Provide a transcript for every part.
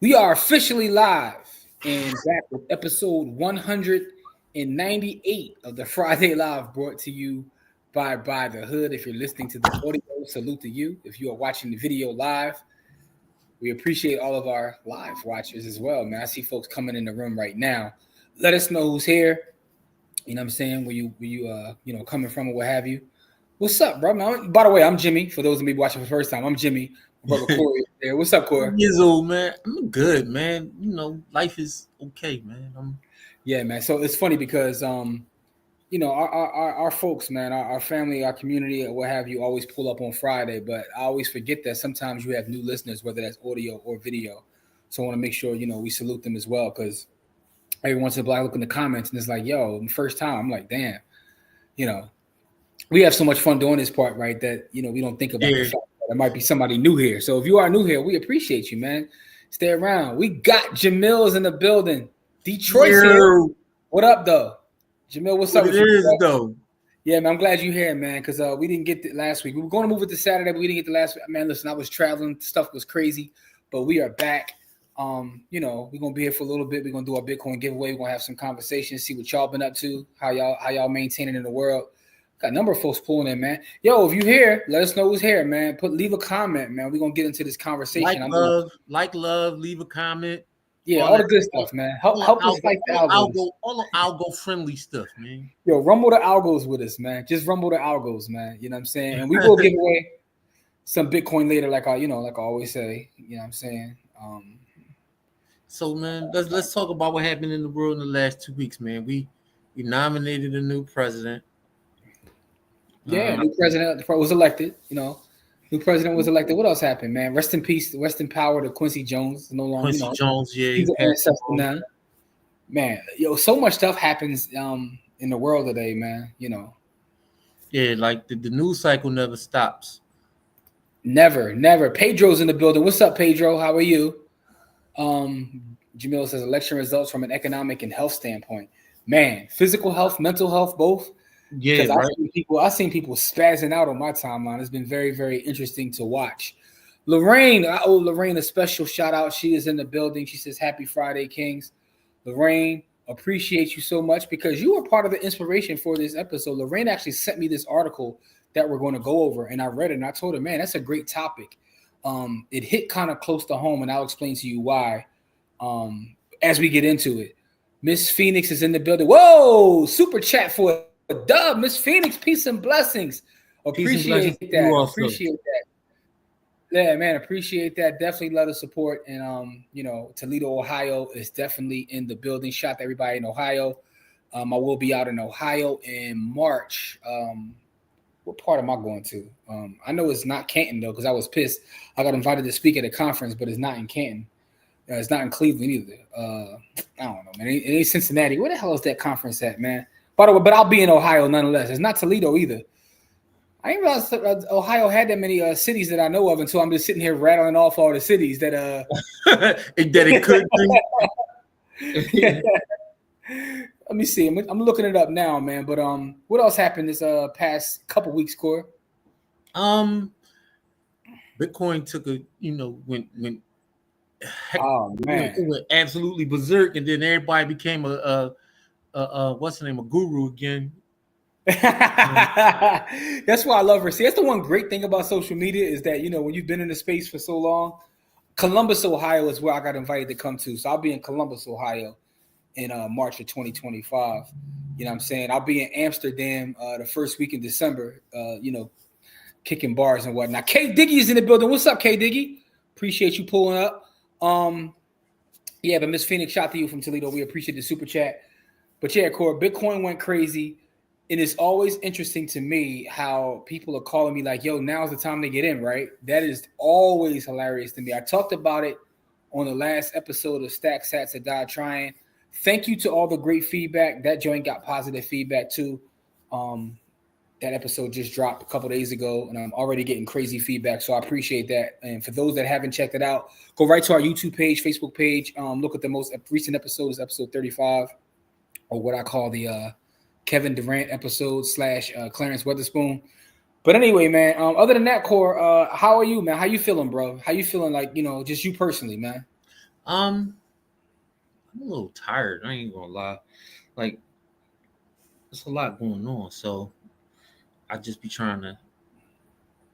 We are officially live and back with episode 198 of the Friday Live, brought to you by the Hood. If you're listening to the audio, salute to you. If you are watching the video live, we appreciate all of our live watchers as well, man. I see folks coming in the room right now. Let us know who's here. You know what I'm saying? Where you coming from or what have you. What's up, bro? By the way, I'm Jimmy. For those of me watching for the first time, I'm Jimmy. My brother Corey is there. What's up, Corey? Years old, man. I'm good, man. You know, life is okay, man. Yeah, man. So it's funny because our folks, man, our family, our community, or what have you, always pull up on Friday. But I always forget that sometimes you have new listeners, whether that's audio or video. So I want to make sure we salute them as well, because every once in a while I look in the comments and it's like, yo, the first time I'm like, damn, we have so much fun doing this part, right? That we don't think about the fact that there might be somebody new here. So if you are new here, we appreciate you, man. Stay around. We got Jamil's in the building. Detroit's here. What up, though? Jamil, what's up? It is, though. Yeah, man, I'm glad you're here, man, because we didn't get it last week. We were going to move it to Saturday, but we didn't get the last week. Man, listen, I was traveling. Stuff was crazy, but we are back. We're going to be here for a little bit. We're going to do our Bitcoin giveaway. We're going to have some conversations, see what y'all been up to, how y'all maintaining in the world. Got a number of folks pulling in, man. Yo, if you're here, let us know who's here, man. Leave a comment, man. We're going to get into this conversation. Like love, leave a comment. Yeah, all the good stuff, man. Help us fight the algos. All the algo-friendly stuff, man. Yo, rumble the algos with us, man. Just rumble the algos, man. You know what I'm saying? And we will give away some Bitcoin later, like I always say. You know what I'm saying? So, man, let's talk about what happened in the world in the last 2 weeks, man. We nominated a new president. Yeah, new president was elected. New president was elected. What else happened, man? Rest in peace, rest in power to Quincy Jones. No longer Quincy Jones, yeah, he's an ancestor now. Man, so much stuff happens in the world today, man. Yeah, like the news cycle never stops. Never. Pedro's in the building. What's up, Pedro? How are you? Jamil says election results from an economic and health standpoint. Man, physical health, mental health, both. Yeah, right. I've seen people spazzing out on my timeline. It's been very, very interesting to watch. Lorraine, I owe Lorraine a special shout out. She is in the building. She says, "Happy Friday, Kings." Lorraine, appreciate you so much because you were part of the inspiration for this episode. Lorraine actually sent me this article that we're going to go over, and I read it, and I told her, man, that's a great topic. It hit kind of close to home, and I'll explain to you why as we get into it. Miss Phoenix is in the building. Whoa, super chat for a dub, Miss Phoenix. Peace and blessings. Appreciate that. Appreciate that. Yeah, man, appreciate that. Definitely love the support. And Toledo, Ohio is definitely in the building. Shout out to everybody in Ohio. I will be out in Ohio in March. What part am I going to? I know it's not Canton though, because I was pissed. I got invited to speak at a conference, but it's not in Canton. It's not in Cleveland either. I don't know, man. It ain't Cincinnati. Where the hell is that conference at, man? By the way, but I'll be in Ohio nonetheless. It's not Toledo either. I didn't realize Ohio had that many cities that I know of until I'm just sitting here rattling off all the cities that that it could be. Let me see. I'm looking it up now, man. But what else happened this past couple weeks, Corey? Bitcoin took went it went absolutely berserk, and then everybody became a what's the name, a guru again. That's why I love her. See, that's the one great thing about social media is that when you've been in the space for so long. Columbus, Ohio is where I got invited to come to, so I'll be in Columbus, Ohio in March of 2025. You know what I'm saying? I'll be in Amsterdam the first week in December, kicking bars and whatnot. K Diggy is in the building. What's up, K Diggy? Appreciate you pulling up. But Miss Phoenix, shout out to you from Toledo. We appreciate the super chat. But yeah, Core, Bitcoin went crazy. And it's always interesting to me how people are calling me like, yo, now's the time to get in, right? That is always hilarious to me. I talked about it on the last episode of Stack Sats that Died Trying. Thank you to all the great feedback. That joint got positive feedback too. That episode just dropped a couple days ago, and I'm already getting crazy feedback, so I appreciate that. And for those that haven't checked it out, go right to our YouTube page, Facebook page. Look at the most recent episode is episode 35, or what I call the Kevin Durant episode / Clarence Weatherspoon. But anyway, man, other than that, Core, how are you, man? How you feeling, bro? How you feeling, like, just you personally, man? I'm a little tired. I ain't gonna lie. Like, there's a lot going on, so I just be trying to,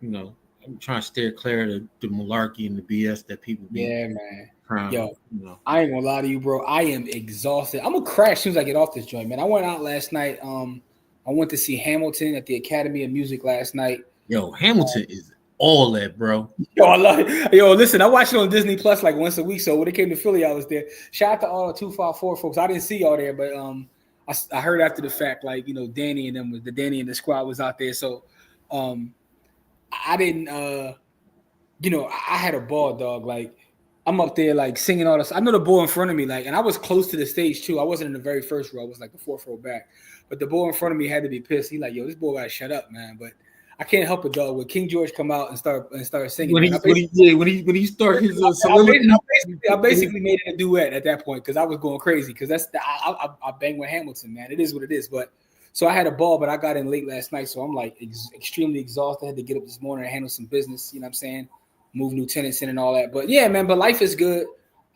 you know, I'm trying to steer clear of the malarkey and the BS that people be Yeah, man. trying to, Yo, I ain't gonna lie to you, bro. I am exhausted. I'm gonna crash as soon as I get off this joint, man. I went out last night. I went to see Hamilton at the Academy of Music last night. Yo, Hamilton is all that, bro. Yo, I love it. Yo, listen, I watch it on Disney Plus like once a week. So when it came to Philly, I was there. Shout out to all the 254 folks. I didn't see y'all there, but I heard after the fact, like, you know, Danny and the squad was out there. So I didn't you know, I had a ball, dog. Like, I'm up there like singing all this. I know the boy in front of me, like, and I was close to the stage too. I wasn't in the very first row. I was like the fourth row back. But the boy in front of me had to be pissed. He like, yo, this boy gotta shut up, man. But I can't help it, dog. When King George come out and start singing, When he start his soliloquy, I basically made it a duet at that point because I was going crazy. Because I bang with Hamilton, man. It is what it is. But so I had a ball, but I got in late last night, so I'm like extremely exhausted. I had to get up this morning and handle some business. You know what I'm saying? Move new tenants in and all that. But yeah, man. But life is good.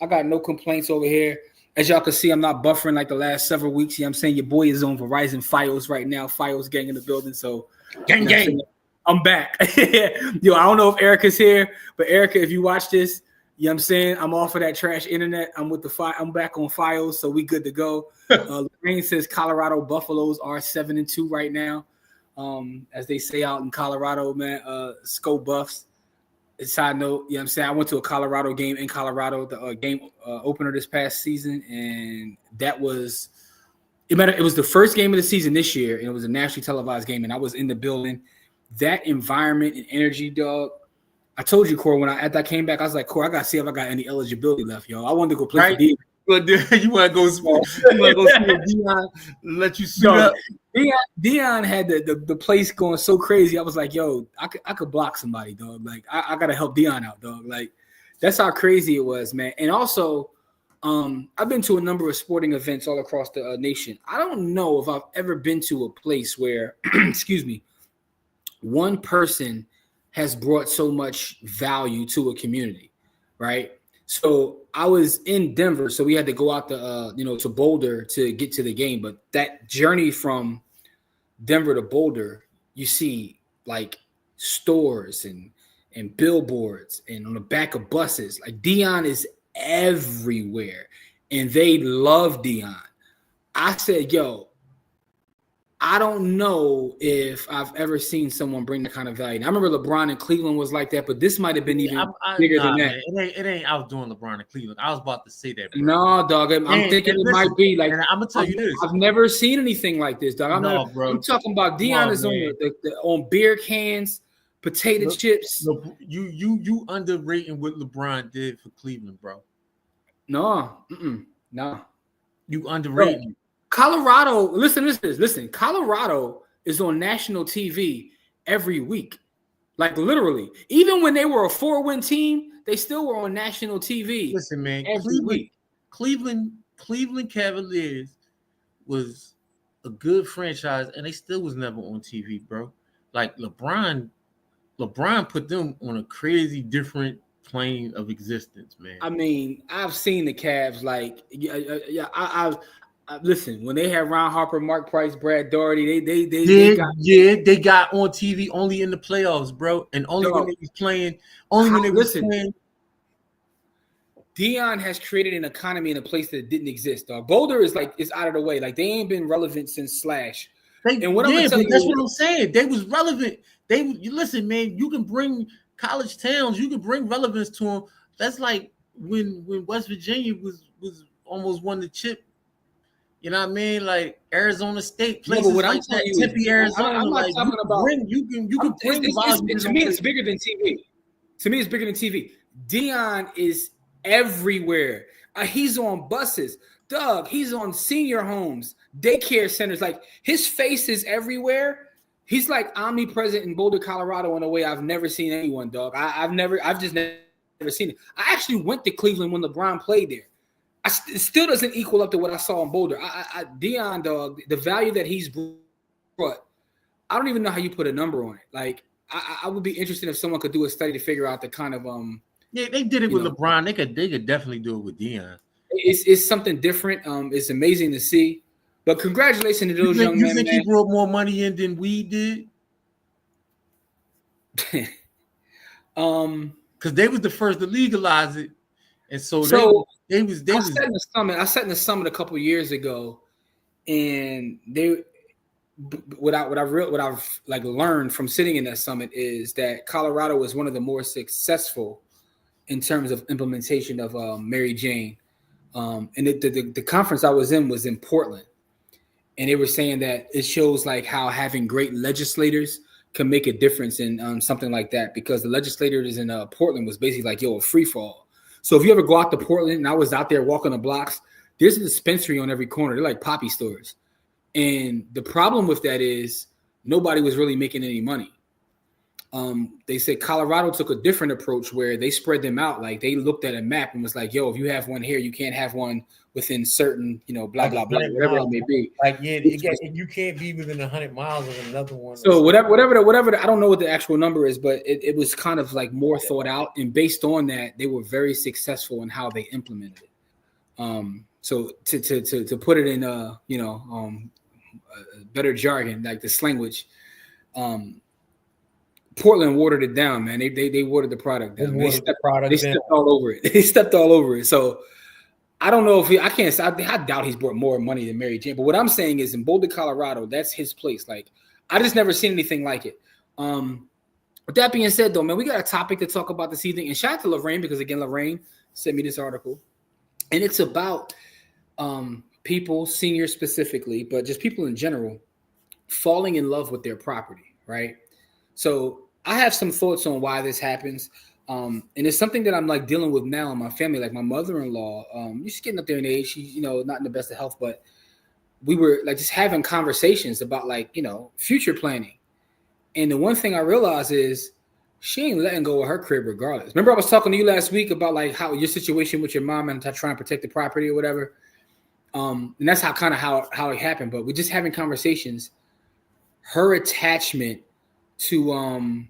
I got no complaints over here. As y'all can see, I'm not buffering like the last several weeks. You know what I'm saying? Your boy is on Verizon Fios right now. Fios gang in the building. So gang. I'm back. Yo, I don't know if Erica's here, but Erica, if you watch this, you know what I'm saying? I'm off of that trash internet. I'm back on Fios, so we good to go. Lorraine says Colorado Buffaloes are 7-2 right now. As they say out in Colorado, man, Sco Buffs. Side note, you know what I'm saying? I went to a Colorado game in Colorado, the game opener this past season, and that was it was the first game of the season this year, and it was a nationally televised game, and I was in the building. That environment and energy, dog. I told you, Corey, after I came back, I was like, Corey, I gotta see if I got any eligibility left, yo. I wanted to go play for D. But you want to go see Dion, let you suit up. Dion had the place going so crazy. I was like, yo, I could block somebody, dog. Like, I gotta help Dion out, dog. Like, that's how crazy it was, man. And also, I've been to a number of sporting events all across the nation. I don't know if I've ever been to a place where, excuse me, one person has brought so much value to a community, right? So I was in Denver, so we had to go out to Boulder to get to the game. But that journey from Denver to Boulder, you see like stores and billboards and on the back of buses. Like Dion is everywhere, and they love Dion. I said, yo, I don't know if I've ever seen someone bring that kind of value. I remember LeBron in Cleveland was like that, but this might have been even bigger than that. Man, it ain't outdoing LeBron in Cleveland. I was about to say that, bro. No, dog. I'm thinking it might be like. I'm gonna tell you this. I've never seen anything like this, dog. I'm talking about Dion is on beer cans, potato chips. You underrating what LeBron did for Cleveland, bro. No. You underrating. Colorado, listen. Colorado is on national TV every week. Like literally. Even when they were a 4-win team, they still were on national TV. Listen, man, every week. Cleveland Cavaliers was a good franchise, and they still was never on TV, bro. Like LeBron put them on a crazy different plane of existence, man. I mean, I've seen the Cavs like listen, when they had Ron Harper, Mark Price, Brad Daugherty, they got on TV only in the playoffs, bro, and only when they was playing. Dion has created an economy in a place that didn't exist, dog. Boulder is out of the way. Like they ain't been relevant since Slash. That's what I'm saying. They was relevant. Listen, man. You can bring college towns. You can bring relevance to them. That's like when West Virginia was almost won the chip. You know what I mean? Like Arizona State places like that, Tempe, Arizona. I'm not talking about. You can bring to me, it's bigger than TV. To me, it's bigger than TV. Dion is everywhere. He's on buses, Doug. He's on senior homes, daycare centers. Like his face is everywhere. He's like omnipresent in Boulder, Colorado, in a way I've never seen anyone, dog. I've just never seen it. I actually went to Cleveland when LeBron played there. It still doesn't equal up to what I saw in Boulder. Dion, dog, the value that he's brought, I don't even know how you put a number on it. Like, I would be interested if someone could do a study to figure out the kind of Yeah, they did it with LeBron. They could definitely do it with Deion. It's something different. It's amazing to see. But congratulations to those young men. You think he brought more money in than we did? Because they was the first to legalize it, and so they was. I sat in the summit a couple years ago, and what I've like learned from sitting in that summit is that Colorado is one of the more successful in terms of implementation of Mary Jane. And the conference I was in Portland, and they were saying that it shows like how having great legislators can make a difference in something like that, because the legislators in Portland was basically like, a free for all. So if you ever go out to Portland, and I was out there walking the blocks, there's a dispensary on every corner. They're like poppy stores. And the problem with that is nobody was really making any money. They said Colorado took a different approach where they spread them out. Like they looked at a map and was like, if you have one here, you can't have one within certain, blah, blah, blah, whatever it may be. Like, you can't be within 100 miles of another one. So whatever, I don't know what the actual number is, but it was kind of like more thought out. And based on that, they were very successful in how they implemented it. So to put it in, better jargon, like the slanguage, Portland watered it down, man. They watered the product down. They stepped all over it. They stepped all over it. So I don't know if I doubt he's brought more money than Mary Jane. But what I'm saying is in Boulder, Colorado, that's his place. Like I just never seen anything like it. With that being said, though, man, we got a topic to talk about this evening. And shout out to Lorraine, because again, Lorraine sent me this article, and it's about people, seniors specifically, but just people in general, falling in love with their property, right? So I have some thoughts on why this happens. And it's something that I'm like dealing with now in my family. Like my mother-in-law, she's getting up there in age. She's, not in the best of health, but we were like just having conversations about like, future planning. And the one thing I realized is she ain't letting go of her crib regardless. Remember I was talking to you last week about like how your situation with your mom and trying to protect the property or whatever. And that's how it happened. But we're just having conversations. Her attachment to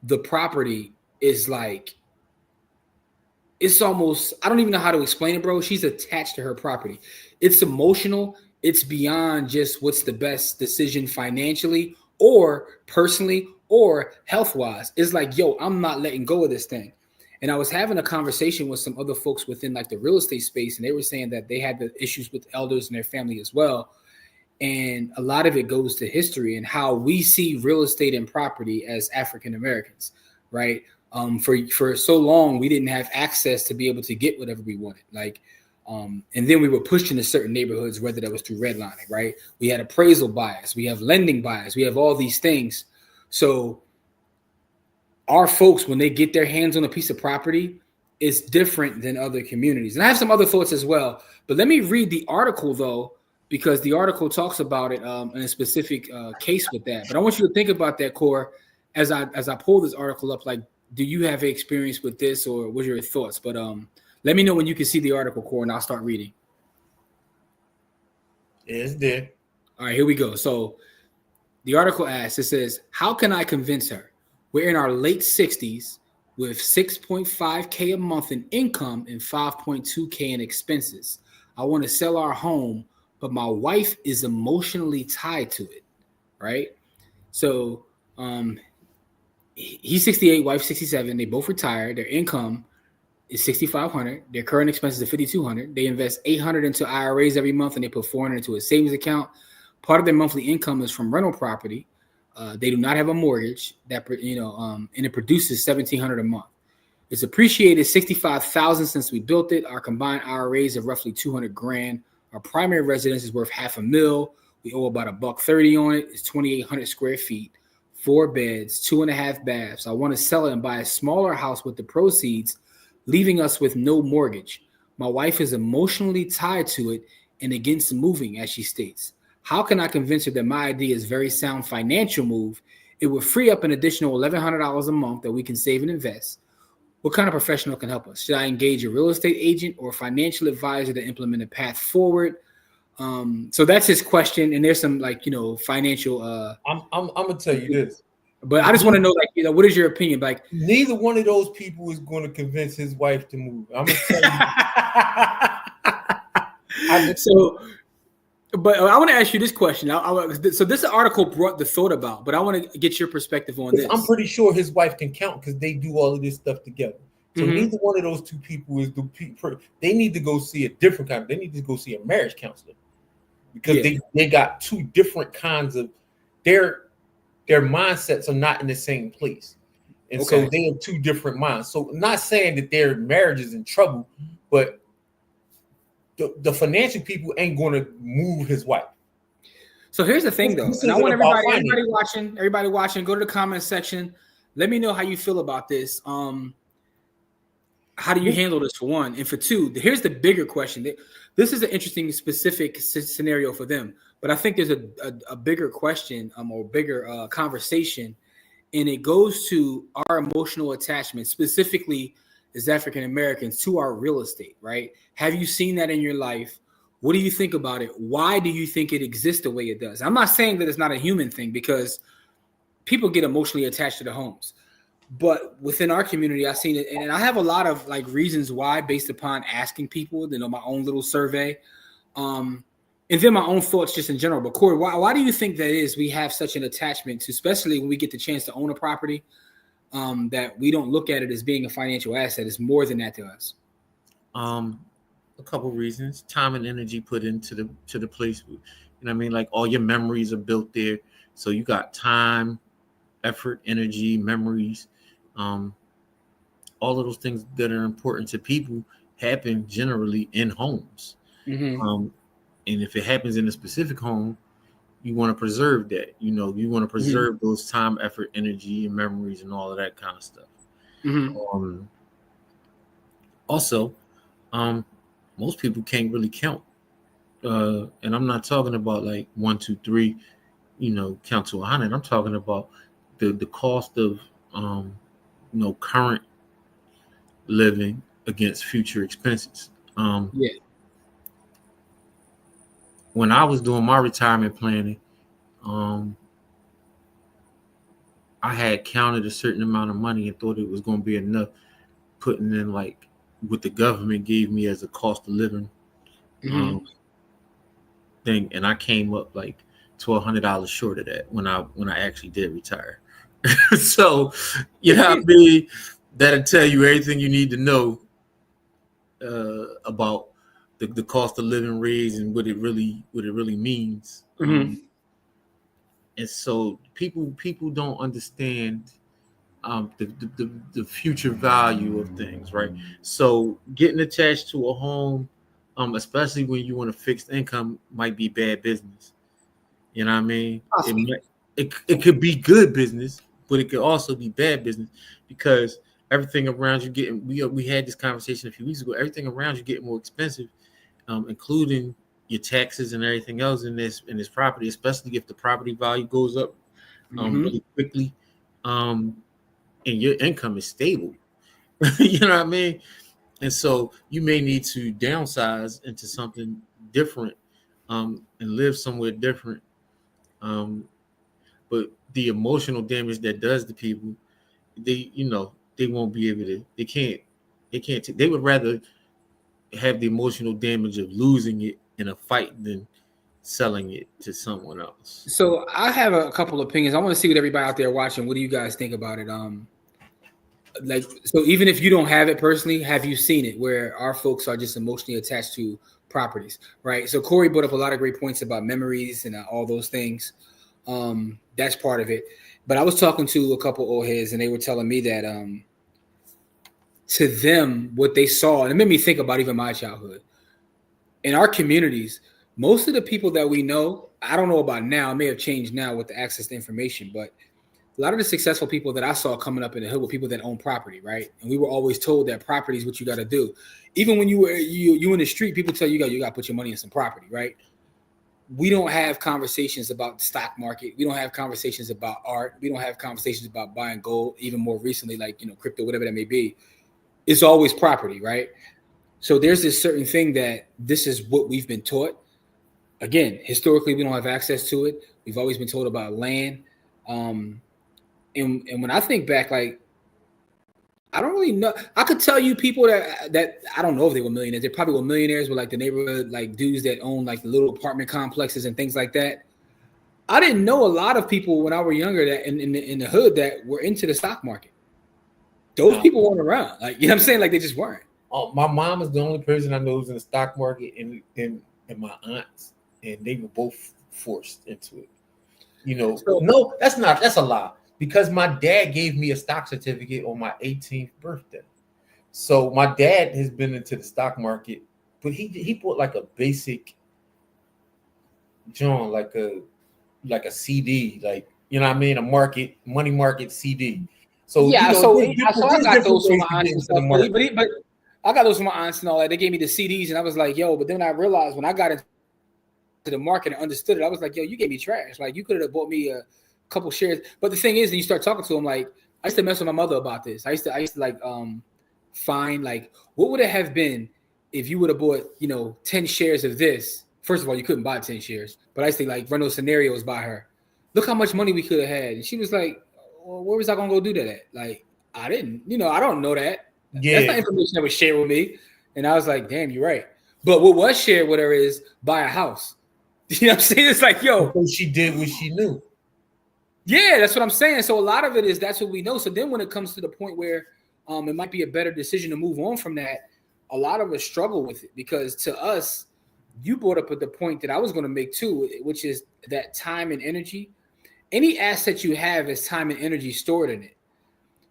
the property is like, it's almost, I don't even know how to explain it, bro. She's attached to her property. It's emotional. It's beyond just what's the best decision financially or personally or health-wise. It's like, I'm not letting go of this thing. And I was having a conversation with some other folks within like the real estate space, and they were saying that they had the issues with elders in their family as well. And a lot of it goes to history and how we see real estate and property as African Americans, right? For so long, we didn't have access to be able to get whatever we wanted. Like, and then we were pushed into certain neighborhoods, whether that was through redlining, right? We had appraisal bias, we have lending bias, we have all these things. So our folks, when they get their hands on a piece of property, is different than other communities. And I have some other thoughts as well, but let me read the article though, because the article talks about it in a specific case with that. But I want you to think about that, Core, as I pull this article up. Like, do you have experience with this, or what are your thoughts? But let me know when you can see the article, Core, and I'll start reading. It's there. All right, here we go. So the article asks, it says, how can I convince her? We're in our late 60s with $6.5K a month in income and $5.2K in expenses. I want to sell our home, but my wife is emotionally tied to it, right? So he's 68, wife 67. They both retired. Their income is $6,500. Their current expenses are $5,200. They invest $800 into IRAs every month, and they put $400 into a savings account. Part of their monthly income is from rental property. They do not have a mortgage that and it produces $1,700 a month. It's appreciated $65,000 since we built it. Our combined IRAs are roughly $200,000. Our primary residence is worth $500,000. We owe about $130 on it. It's 2,800 square feet, 4 beds, 2.5 baths. I want to sell it and buy a smaller house with the proceeds, leaving us with no mortgage. My wife is emotionally tied to it and against moving, as she states. How can I convince her that my idea is a very sound financial move? It would free up an additional $1,100 a month that we can save and invest. What kind of professional can help us? Should I engage a real estate agent or a financial advisor to implement a path forward? So that's his question. And there's some financial. I'm gonna tell you this. But I just want to know, like, what is your opinion? Like, neither one of those people is going to convince his wife to move. I'm gonna tell you. But I want to ask you this question. So this article brought the thought about, but I want to get your perspective on this. I'm pretty sure his wife can count because they do all of this stuff together. So neither one of those two people is the people. They need to go see a different kind. They need to go see a marriage counselor because they got two different kinds of their mindsets are not in the same place, and so they have two different minds. So I'm not saying that their marriage is in trouble, but the financial people ain't going to move his wife. So here's the thing, though, and I want everybody watching, go to the comment section. Let me know how you feel about this. How do you handle this, for one? And for two, here's the bigger question. This is an interesting, specific scenario for them. But I think there's a bigger question or bigger conversation, and it goes to our emotional attachment, specifically as African Americans, to our real estate, right? Have you seen that in your life? What do you think about it? Why do you think it exists the way it does? I'm not saying that it's not a human thing, because people get emotionally attached to their homes. But within our community, I've seen it, and I have a lot of like reasons why, based upon asking people, my own little survey, and then my own thoughts just in general. But Corey, why do you think that is? We have such an attachment to, especially when we get the chance to own a property, that we don't look at it as being a financial asset. It's more than that to us. A couple reasons: time and energy put into the place. You know what I mean? Like, all your memories are built there, so you got time, effort, energy, memories. All of those things that are important to people happen generally in homes. And if it happens in a specific home, you want to preserve that. You want to preserve those time, effort, energy, and memories, and all of that kind of stuff. Also, most people can't really count, and I'm not talking about like 1, 2, 3, count to 100. I'm talking about the cost of current living against future expenses. When I was doing my retirement planning, I had counted a certain amount of money and thought it was going to be enough, putting in like what the government gave me as a cost of living thing, and I came up like to $100 short of that when I actually did retire. So, what I mean? That'll tell you everything you need to know about the cost of living raise and what it really means. And so people don't understand the future value of things, right? So getting attached to a home, especially when you want a fixed income, might be bad business. You know what I mean? It could be good business, but it could also be bad business, because everything around you getting, we had this conversation a few weeks ago, everything around you getting more expensive, including your taxes and everything else in this property, especially if the property value goes up really quickly, and your income is stable. You know what I mean? And so you may need to downsize into something different, and live somewhere different. But the emotional damage that does to people, they won't be able to. They can't. They would rather have the emotional damage of losing it in a fight than selling it to someone else. So I have a couple opinions. I want to see what everybody out there watching. What do you guys think about it? So even if you don't have it personally, have you seen it where our folks are just emotionally attached to properties, right? So Corey brought up a lot of great points about memories and all those things. That's part of it. But I was talking to a couple old heads, and they were telling me that to them, what they saw, and it made me think about even my childhood. In our communities, most of the people that we know, I don't know about now, it may have changed now with the access to information, but a lot of the successful people that I saw coming up in the hood were people that own property, right? And we were always told that property is what you got to do. Even when you in the street, people tell you got to put your money in some property, right? We don't have conversations about the stock market. We don't have conversations about art. We don't have conversations about buying gold, even more recently, like, crypto, whatever that may be. It's always property, right? So there's this certain thing that this is what we've been taught. Again, historically, we don't have access to it. We've always been told about land. And And when I think back, like, I don't really know. I could tell you people that I don't know if they were millionaires. They probably were millionaires with like the neighborhood, like dudes that own like the little apartment complexes and things like that. I didn't know a lot of people when I were younger that in the hood that were into the stock market. Those people weren't around. Like, you know what I'm saying? Like, they just weren't. My mom is the only person I know who's in the stock market, and my aunts, and they were both forced into it. You know, so, no, that's a lie. Because my dad gave me a stock certificate on my 18th birthday. So my dad has been into the stock market, but he bought like a basic John, like a CD, like, you know what I mean, a money market CD. So yeah, you know, so I got those from my aunts and stuff. But I got those from my aunts and all that. They gave me the CDs, and I was like, yo. But then I realized when I got into the market and understood it, I was like, yo, you gave me trash. Like, you could have bought me a couple shares. But the thing is, and you start talking to them, like, I used to mess with my mother about this. I used to like find like what would it have been if you would have bought, 10 shares of this. First of all, you couldn't buy 10 shares, but I used to like run those scenarios by her. Look how much money we could have had. And she was like, well, where was I gonna go do that at? Like, I didn't, I don't know that. Yeah. That's not information that was shared with me. And I was like, damn, you're right. But what was shared with her is buy a house. You know what I'm saying? It's like, yo. Because she did what she knew. Yeah, that's what I'm saying. So a lot of it is that's what we know. So then when it comes to the point where it might be a better decision to move on from that, a lot of us struggle with it because to us, you brought up at the point that I was going to make too, which is that time and energy. Any asset you have is time and energy stored in it.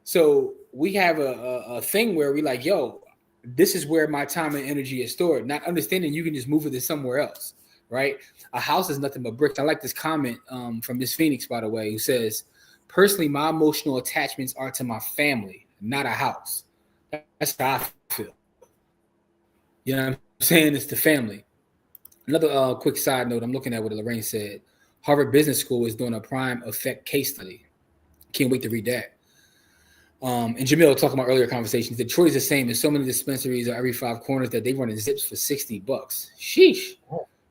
So we have a thing where we like, yo, this is where my time and energy is stored. Not understanding you can just move it to somewhere else, right? A house is nothing but bricks. I like this comment from Miss Phoenix, by the way, who says, personally, my emotional attachments are to my family, not a house. That's how I feel. You know what I'm saying? It's the family. Another quick side note, I'm looking at what Lorraine said. Harvard Business School is doing a prime effect case study. Can't wait to read that. And Jamil talking about earlier conversations. Detroit is the same. There's so many dispensaries are every 5 corners that they run in zips for $60. Sheesh.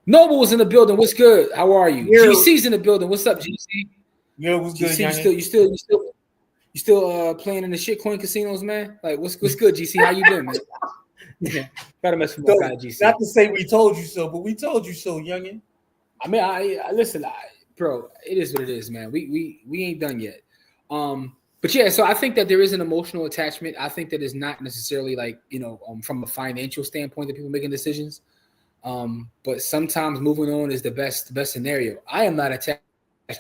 Noble was in the building. What's good? How are you? Yeah. GC's in the building. What's up, GC? Yeah, what's good? You still playing in the shitcoin casinos, man? Like, what's good, GC? How you been, man? Yeah, gotta mess with my guy, GC. Not to say we told you so, but we told you so, youngin. I mean, I listen, bro. It is what it is, man. We ain't done yet. But yeah, so I think that there is an emotional attachment. I think that is not necessarily like from a financial standpoint that people making decisions. But sometimes moving on is the best scenario. I am not attached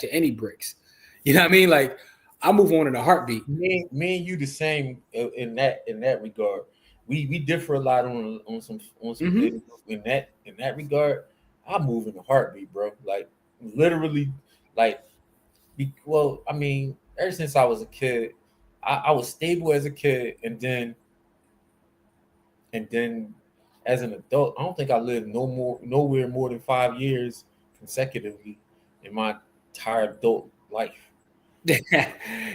to any bricks. You know what I mean? Like, I move on in a heartbeat. Me and you the same in that regard. We differ a lot on some things in that regard. I move in a heartbeat, bro. Like, literally, like, well, I mean, ever since I was a kid, I was stable as a kid, and then as an adult, I don't think I lived nowhere more than 5 years consecutively in my entire adult life.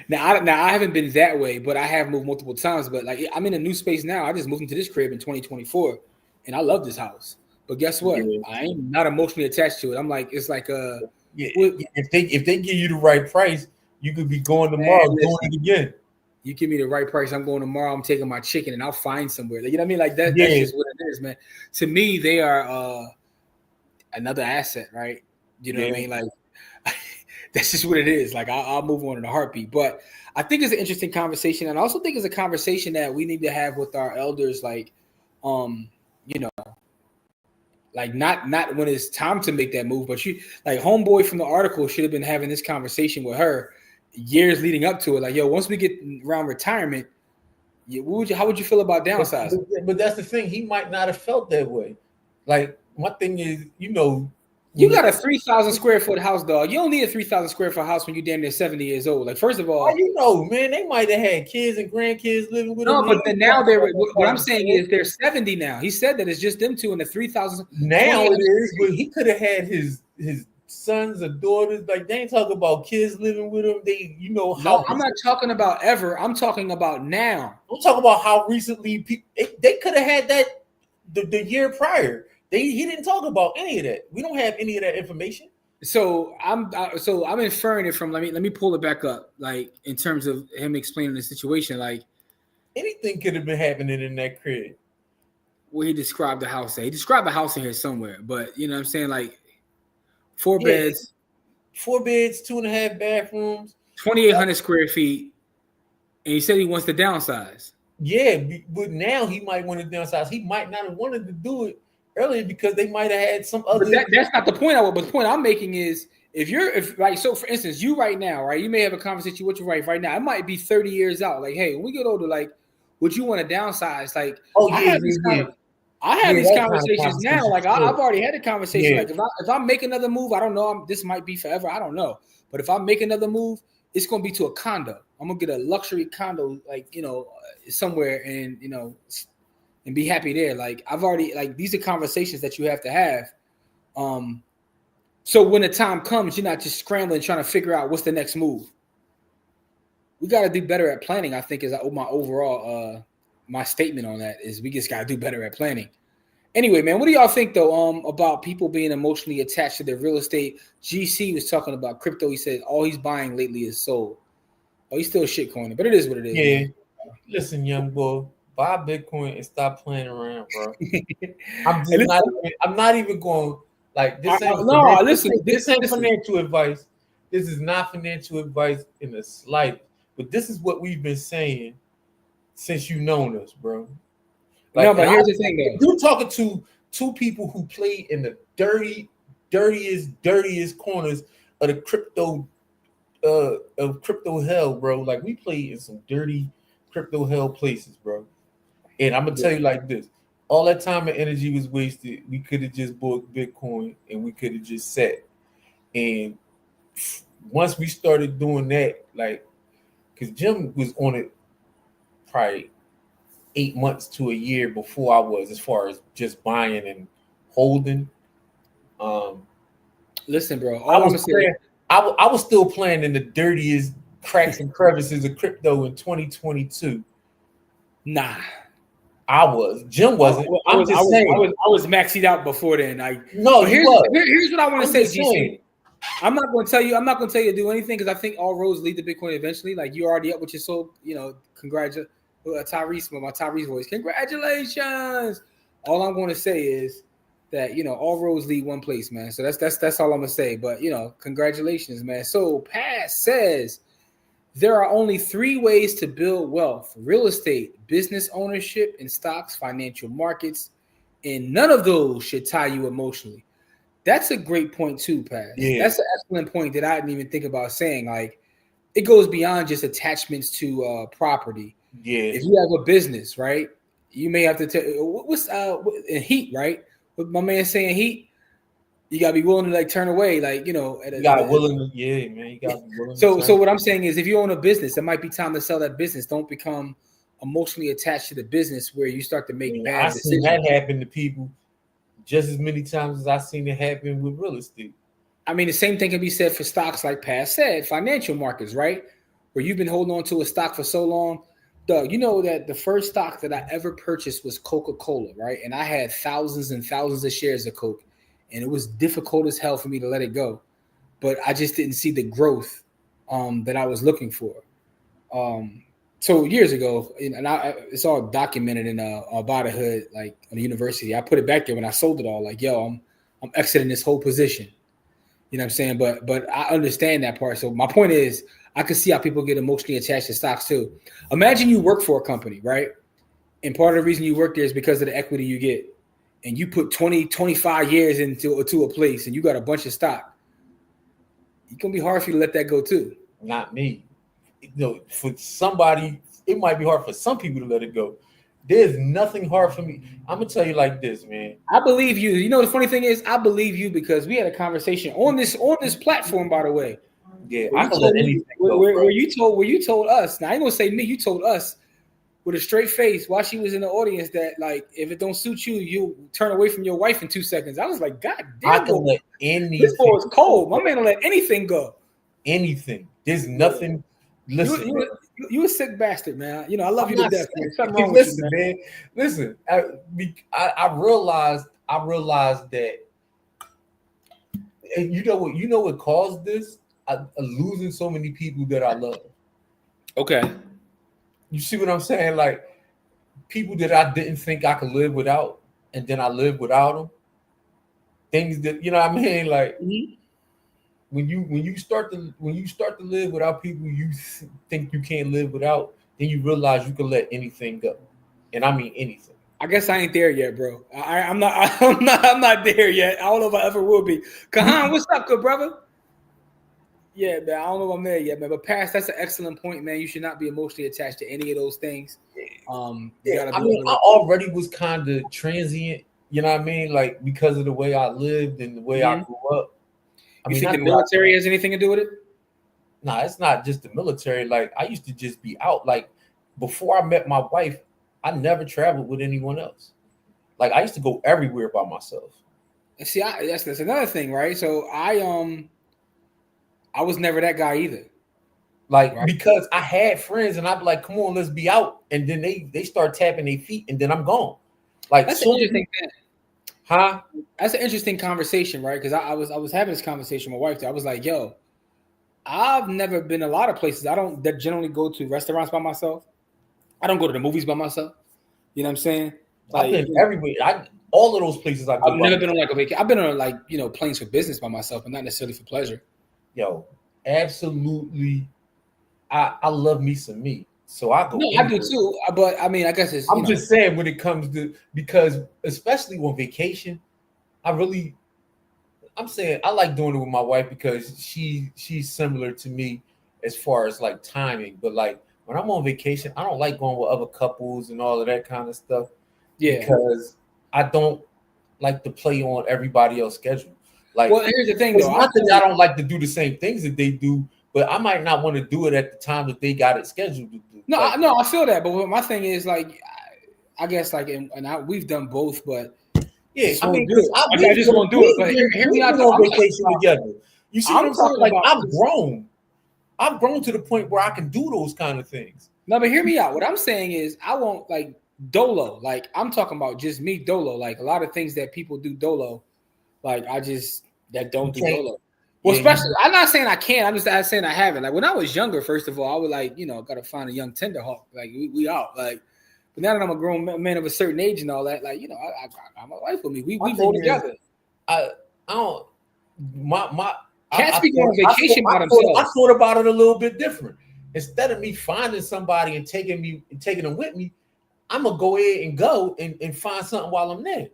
Now I haven't been that way, but I have moved multiple times. But like, I'm in a new space now. I just moved into this crib in 2024, and I love this house. But guess what? Yeah. I ain't not emotionally attached to it. I'm like, it's like if they give you the right price, you could be going tomorrow doing it again. You give me the right price, I'm going tomorrow. I'm taking my chicken and I'll find somewhere. You know what I mean? Like that. Yeah. That's just what it is, man. To me, they are another asset, right? You know what I mean? Like that's just what it is. Like I'll move on in a heartbeat. But I think it's an interesting conversation, and I also think it's a conversation that we need to have with our elders. Like, like not when it's time to make that move, but you like homeboy from the article should have been having this conversation with her years leading up to it. Like, yo, once we get around retirement, how would you feel about downsizing? But that's the thing. He might not have felt that way. Like, my thing is, you got a 3,000 square foot house, dog. You don't need a 3,000 square foot house when you're damn near 70 years old. Like, first of all, man, they might have had kids and grandkids living with them. No, but then now what I'm saying is they're 70 now. He said that it's just them two in the 3,000. Now it is, but he could have had his sons or daughters. Like, they ain't talking about kids living with him. No, I'm not talking about ever. I'm talking about now. I'm talking about how recently they could have had that the year prior. He didn't talk about any of that. We don't have any of that information. So I'm inferring it from. Let me pull it back up. Like in terms of him explaining the situation, like Anything could have been happening in that crib. where he described the house. He described the house in here somewhere, but you know what I'm saying, like 4 Yeah, beds, 4 beds, 2.5 bathrooms. 2,800 square feet, and he said he wants to downsize. Yeah, but now he might want to downsize. He might not have wanted to do it earlier because they might have had some other. But that's not the point. But the point I'm making is if like so for instance, you right now, right? You may have a conversation with your wife right now. It might be 30 years out. Like, hey, when we get older, like, would you want to downsize? Like, Oh I yeah, have yeah. I have these That kind of conversations now. Like, conversation, I've already had a conversation. yeah. Like, if I make another move, I don't know. This might be forever. I don't know. But if I make another move, it's gonna be to a condo. I'm gonna get a luxury condo, like somewhere, and and be happy there. Like, I've already like these are conversations that you have to have. So when the time comes, you're not just scrambling trying to figure out what's the next move. We got to do better at planning. I think is my overall my statement on that is we just got to do better at planning. Anyway, man, what do y'all think though about people being emotionally attached to their real estate? GC was talking about crypto. He said all he's buying lately is sold. Oh, he's still shitcoining, but it is what it is. Yeah. Man. Listen, young boy, buy Bitcoin and stop playing around, bro. I'm not even going like this. This ain't financial advice. This is not financial advice in the slightest. But this is what we've been saying since you've known us, bro. Like, no, but here's the thing, though. You're talking to two people who played in the dirtiest corners of the crypto hell, bro. Like, we played in some dirty crypto hell places, bro. And I'm gonna tell you like this: all that time and energy was wasted. We could have just bought Bitcoin and we could have just sat. And once we started doing that, like, because Jim was on it probably 8 months to a year before I was, as far as just buying and holding. Listen, bro. I was still playing in the dirtiest cracks and crevices of crypto in 2022. Nah. I was. Jim wasn't. I was maxed out before then. Here's what I want to say, GC. I'm not going to tell you to do anything because I think all roads lead to Bitcoin eventually. Like, you're already up with your soul. Congratulations, Tyrese, my Tyrese voice. Congratulations. All I'm going to say is that all roads lead one place, man. So that's all I'm gonna say. But congratulations, man. So Paz says there are only 3 ways to build wealth: real estate, business ownership, and stocks, financial markets. And none of those should tie you emotionally. That's a great point too, Paz. Yeah. That's an excellent point that I didn't even think about saying. Like, it goes beyond just attachments to property. Yeah. If you have a business, right, you may have to tell what's in heat, right? What my man saying, heat, you gotta be willing to like turn away, like man. You gotta be willing. So what I'm saying is, if you own a business, it might be time to sell that business. Don't become emotionally attached to the business where you start to make bad decisions. I've seen that happen to people just as many times as I've seen it happen with real estate. I mean, the same thing can be said for stocks, like Paz said, financial markets, right? Where you've been holding on to a stock for so long. Doug, you know that the first stock that I ever purchased was Coca-Cola, right? And I had thousands and thousands of shares of Coke, and it was difficult as hell for me to let it go. But I just didn't see the growth that I was looking for. So years ago, and it's all documented in About a Hood, like on the university. I put it back there when I sold it all. Like, yo, I'm exiting this whole position. You know what I'm saying? But I understand that part. So my point is, I can see how people get emotionally attached to stocks too. Imagine you work for a company, right? And part of the reason you work there is because of the equity you get. And you put 20, 25 years into a place and you got a bunch of stock. It's going to be hard for you to let that go too. Not me. For somebody, it might be hard for some people to let it go. There's nothing hard for me. I'm going to tell you like this, man. I believe you. You know, the funny thing is, I believe you because we had a conversation on this platform, by the way. Yeah, I can let anything go. Where you told us. Now I ain't gonna say me. You told us with a straight face while she was in the audience that, like, if it don't suit you, you turn away from your wife in 2 seconds. I was like, God damn, I can let anything. This boy is cold. My man will let anything go. Anything. There's nothing. Listen, you a sick bastard, man. I love you to death. Man. Something wrong with you, man. Listen, I realized that And you know what caused this? Losing so many people that I love. Okay. You see what I'm saying? Like people that I didn't think I could live without, and then I live without them. Things that you know what I mean? Like when you start to live without people you think you can't live without, then you realize you can let anything go, and I mean anything. I guess I ain't there yet, bro. I'm not. I'm not there yet. I don't know if I ever will be. Kahan, what's up, good brother? Yeah, man. I don't know if I'm there yet, man. But past, that's an excellent point, man. You should not be emotionally attached to any of those things. Yeah, I mean, I already was kind of transient. You know what I mean? Like because of the way I lived and the way I grew up. You think the military has anything to do with it? Nah, it's not just the military. Like I used to just be out. Like before I met my wife, I never traveled with anyone else. Like I used to go everywhere by myself. See, that's another thing, right? So I was never that guy either. Like right? Because I had friends and I'd be like, "Come on, let's be out," and then they start tapping their feet, and then I'm gone. Like that's an interesting thing. Huh? That's an interesting conversation, right? Because I was having this conversation with my wife. I was like, "Yo, I've never been a lot of places. I don't generally go to restaurants by myself. I don't go to the movies by myself. You know what I'm saying? Like, I've been everywhere. All of those places I've never been on like a vacation. I've been on like planes for business by myself, but not necessarily for pleasure. Yo, absolutely. I love me some me, so I go. No, I do too. But I mean, I guess it's. I'm just saying when it comes to because especially on vacation, I'm saying I like doing it with my wife because she's similar to me as far as like timing. But like when I'm on vacation, I don't like going with other couples and all of that kind of stuff. Yeah, because I don't like to play on everybody else's schedule. Like, well, here's the thing, though. Not that I don't like to do the same things that they do, but I might not want to do it at the time that they got it scheduled to do. No, I feel that. But my thing is like, I guess like, we've done both, but. Yeah, I mean, I just won't do it. But hear me out. On vacation together. You see what I'm saying? Like I've grown. I've grown to the point where I can do those kind of things. No, but hear me out. What I'm saying is, I won't like dolo. Like I'm talking about just me dolo. Like a lot of things that people do dolo. Like I just don't do dolo. Well, especially I'm not saying I can't. I'm just saying I haven't. Like when I was younger, first of all, I would like gotta find a young tenderhawk. Like we out like. But now that I'm a grown man of a certain age and all that, like I got my wife with me. We roll together. I don't. Can't speak on vacation by themselves. I thought about it a little bit different. Instead of me finding somebody and taking them with me, I'm gonna go ahead and go and find something while I'm there.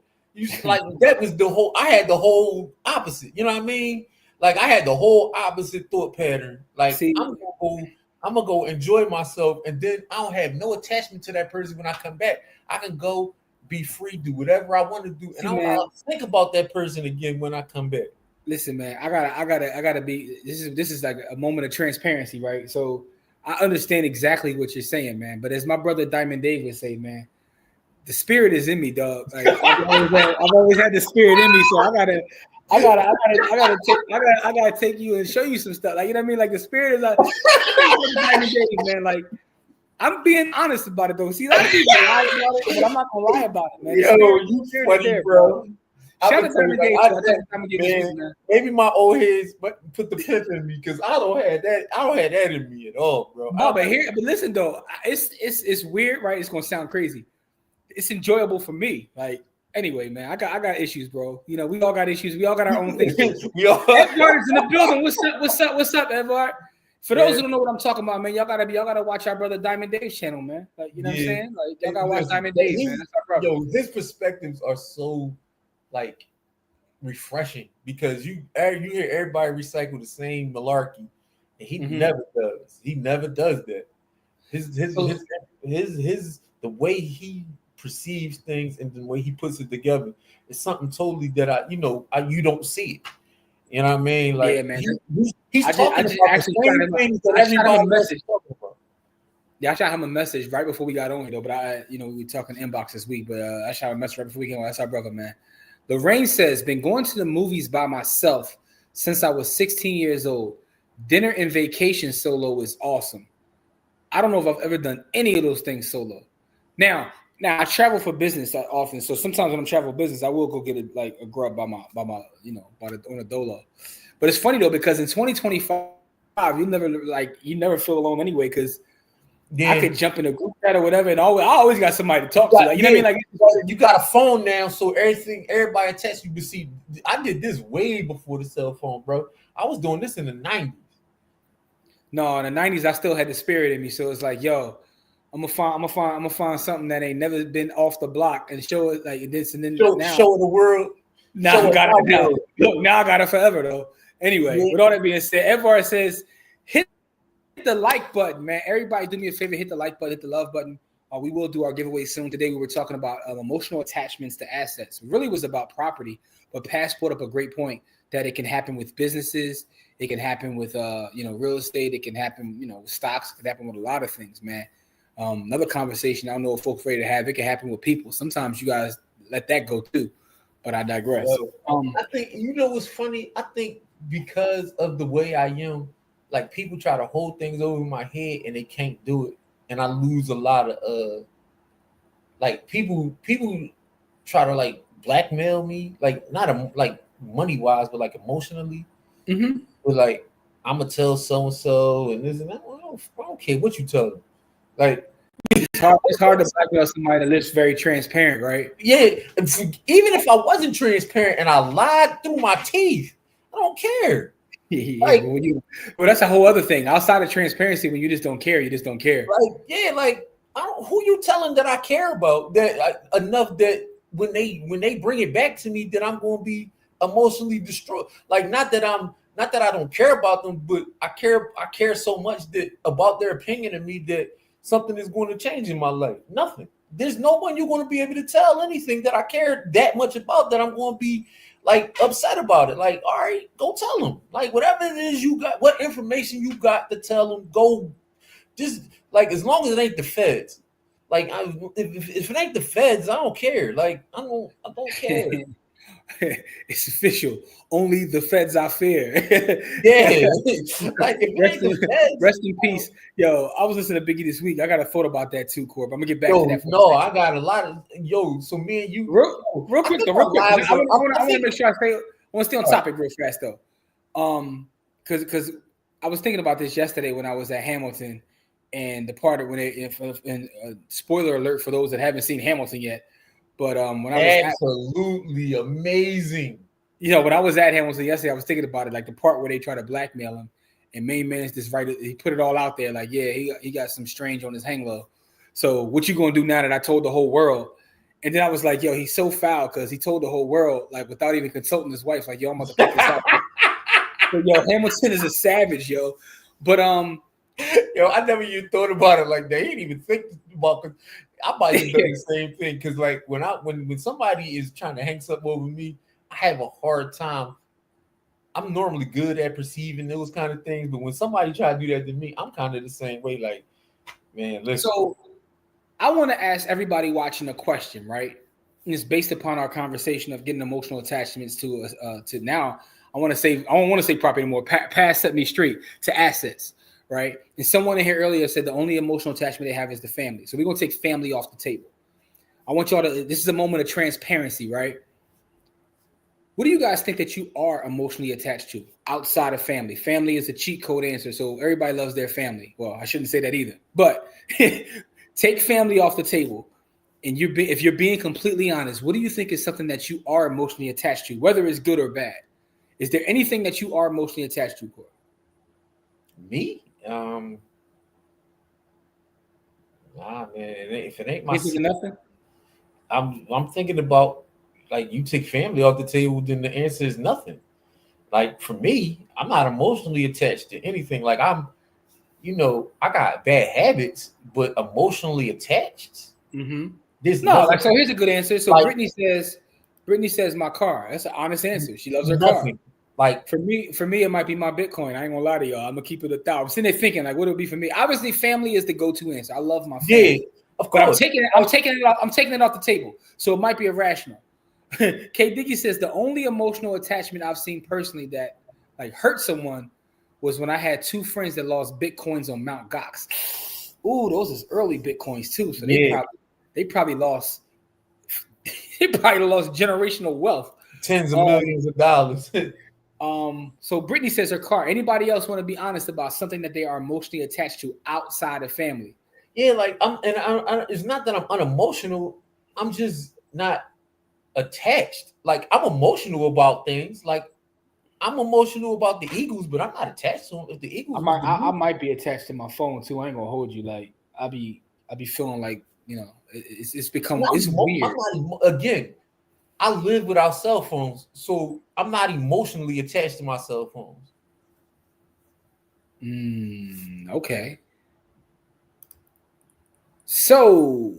Like that was I had the whole opposite. You know what I mean? Like I had the whole opposite thought pattern. Like I'm gonna go enjoy myself, and then I don't have no attachment to that person when I come back. I can go be free, do whatever I want to do, and I don't think about that person again when I come back. Listen, man, I gotta be. This is like a moment of transparency, right? So I understand exactly what you're saying, man. But as my brother Diamond Dave would say, man, the spirit is in me, dog. Like, I've always had the spirit in me, so I gotta take you and show you some stuff. Like, you know what I mean? Like the spirit is like Diamond Dave, man. Like I'm being honest about it though. See, a lot of people lie about it, but I'm not gonna lie about it, man. Yo, you funny, there, bro. Shout out to man. Maybe my old heads put the pimp in me because I don't have that in me at all, bro. No, but listen though, it's weird, right? It's gonna sound crazy. It's enjoyable for me. Like anyway, man, I got issues, bro. We all got issues. We all got our own things. Edward is in the building. What's up, Edward? For those who don't know what I'm talking about, man, y'all gotta watch our brother Diamond Dave's channel, man. Like you know what I'm saying? Like y'all gotta watch Diamond Dave, man. That's our brother. Yo, his perspectives are so like refreshing because you hear everybody recycle the same malarkey, and he never does. He never does that. His the way he perceives things and the way he puts it together is something totally that you don't see it. You know what I mean? Like, yeah, man. He's talking about the same things that everybody else is talking about. Yeah, I shot him a message right before we got on here, though. But we were talking inbox this week. But I shot him a message right before we came on. That's our brother, man. Lorraine says, been going to the movies by myself since I was 16 years old. Dinner and vacation solo is awesome. I don't know if I've ever done any of those things solo. Now, Now I travel for business often, so sometimes when I'm traveling business, I will go get a grub by my on a dolo. But it's funny though because in 2025, you never feel alone anyway because I could jump in a group chat or whatever, and I always got somebody to talk to. Like, you know what I mean? Like you got a phone now, so everybody text you. But see, I did this way before the cell phone, bro. I was doing this in the 90s. No, in the 90s, I still had the spirit in me, so it's like, yo, I'm gonna find something that ain't never been off the block and show it like this, and then show the world. Now I got it now. Look, now I got it forever though. Anyway, with all that being said, Edward says, hit the like button, man. Everybody do me a favor, hit the like button, hit the love button. We will do our giveaway soon. Today we were talking about emotional attachments to assets. It really was about property, but Pass brought up a great point that it can happen with businesses. It can happen with real estate. It can happen, with stocks. It can happen with a lot of things, man. Another conversation I don't know if folks ready to have. It can happen with people. Sometimes you guys let that go too, but I digress. I think what's funny. I think because of the way I am, like people try to hold things over my head and they can't do it, and I lose a lot of like people try to like blackmail me, like not like money wise, but like emotionally. Mm-hmm. But like I'm gonna tell so and so and this and that. I don't care what you tell them. Like it's hard to blackmail somebody that lives very transparent, right? Yeah, even if I wasn't transparent and I lied through my teeth, I don't care. Yeah, like, well, that's a whole other thing. Outside of transparency, when you just don't care, you just don't care. Like who you telling that I care about that enough that when they bring it back to me that I'm going to be emotionally destroyed. Like not that I don't care about them, but I care so much that about their opinion of me that something is going to change in my life. Nothing. There's no one you're going to be able to tell anything that I care that much about that I'm going to be like upset about it. Like, all right, go tell them. Like, whatever it is you got, what information you got to tell them, go. Just like as long as it ain't the feds. Like, if it ain't the feds, I don't care. Like, I don't care. It's official. Only the feds I fear. Yeah. Like rest in peace. Yo, I was listening to Biggie this week. I got a thought about that too, Corp. I'm gonna get back to that. I got a lot of so me and you real quick. I want to make sure I want to stay on topic real fast though. Because I was thinking about this yesterday when I was at Hamilton, and the part of when spoiler alert for those that haven't seen Hamilton yet. But when I was absolutely amazing. When I was at Hamilton yesterday, I was thinking about it, like the part where they try to blackmail him, and main man's just he put it all out there, like, yeah, he got some strange on his hang low. So what you gonna do now that I told the whole world? And then I was like, yo, he's so foul because he told the whole world, like, without even consulting his wife, like, yo, I'm about to put this out. So, yo, Hamilton is a savage, yo. But yo, I never even thought about it like that. He didn't even think about. I might have done the same thing because, like, when somebody is trying to hang something over me, I have a hard time. I'm normally good at perceiving those kind of things, but when somebody try to do that to me, I'm kind of the same way. Like, man, listen. So, I want to ask everybody watching a question, right? And it's based upon our conversation of getting emotional attachments to now. I don't want to say property anymore. Past set me straight to assets. Right. And someone in here earlier said the only emotional attachment they have is the family. So we're going to take family off the table. I want y'all this is a moment of transparency, right? What do you guys think that you are emotionally attached to outside of family? Family is a cheat code answer. So everybody loves their family. Well, I shouldn't say that either, but take family off the table. And if you're being completely honest, what do you think is something that you are emotionally attached to, whether it's good or bad? Is there anything that you are emotionally attached to, Corey? Me? Nah, man. If it ain't my nothing, I'm thinking about like you take family off the table, then the answer is nothing. Like for me, I'm not emotionally attached to anything. Like I'm, I got bad habits, but emotionally attached. Mm-hmm. So here's a good answer. So like, Brittany says my car. That's an honest answer. She loves her car. Like for me, it might be my Bitcoin. I ain't gonna lie to y'all. I'm gonna keep it 1,000. I'm sitting there thinking, like, what it would be for me? Obviously, family is the go-to answer. I love my family. Yeah, of course. But I'm taking it off the table. So it might be irrational. K Diggy says the only emotional attachment I've seen personally that like hurt someone was when I had two friends that lost Bitcoins on Mt. Gox. Ooh, those is early Bitcoins too. So they probably lost generational wealth, tens of millions of dollars. So Brittany says her car. Anybody else want to be honest about something that they are emotionally attached to outside of family? Yeah, like it's not that I'm unemotional. I'm just not attached. Like I'm emotional about things. Like I'm emotional about the Eagles, but I'm not attached to them. If the Eagles, I might be attached to my phone too. I ain't gonna hold you. Like I'll be feeling like it's become it's weird. Again, I live without cell phones, so I'm not emotionally attached to my cell phones. Okay. So,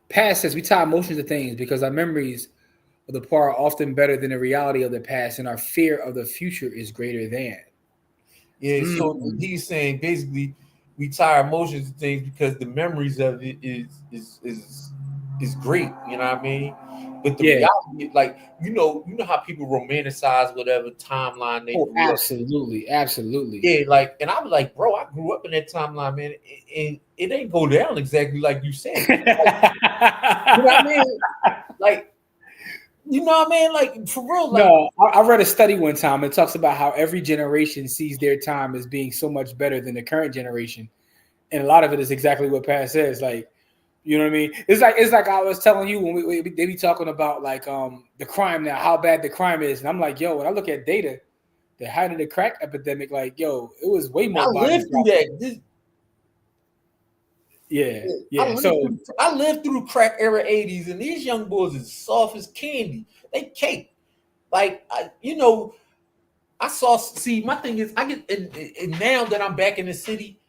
Pat says we tie emotions to things because our memories of the past are often better than the reality of the past, and our fear of the future is greater than. Yeah, so he's saying basically we tie our emotions to things because the memories of it is great. You know what I mean? But the reality, like you know how people romanticize whatever timeline they grew absolutely, up. Absolutely. Yeah, like, and I'm like, bro, I grew up in that timeline, man, and it ain't go down exactly like you said. Like, you know what I mean? Like, you know what I mean? Like, for real. Like, no, I read a study one time. It talks about how every generation sees their time as being so much better than the current generation, and a lot of it is exactly what Pat says. Like, you know what I mean? It's like I was telling you when they be talking about like the crime now, how bad the crime is, and I'm like, yo, when I look at data, the height of the crack epidemic, like, yo, it was way more. I lived through that. I lived through crack era 80s, and these young boys is soft as candy. They cake. Like, I saw. See, my thing is, I get and now that I'm back in the city,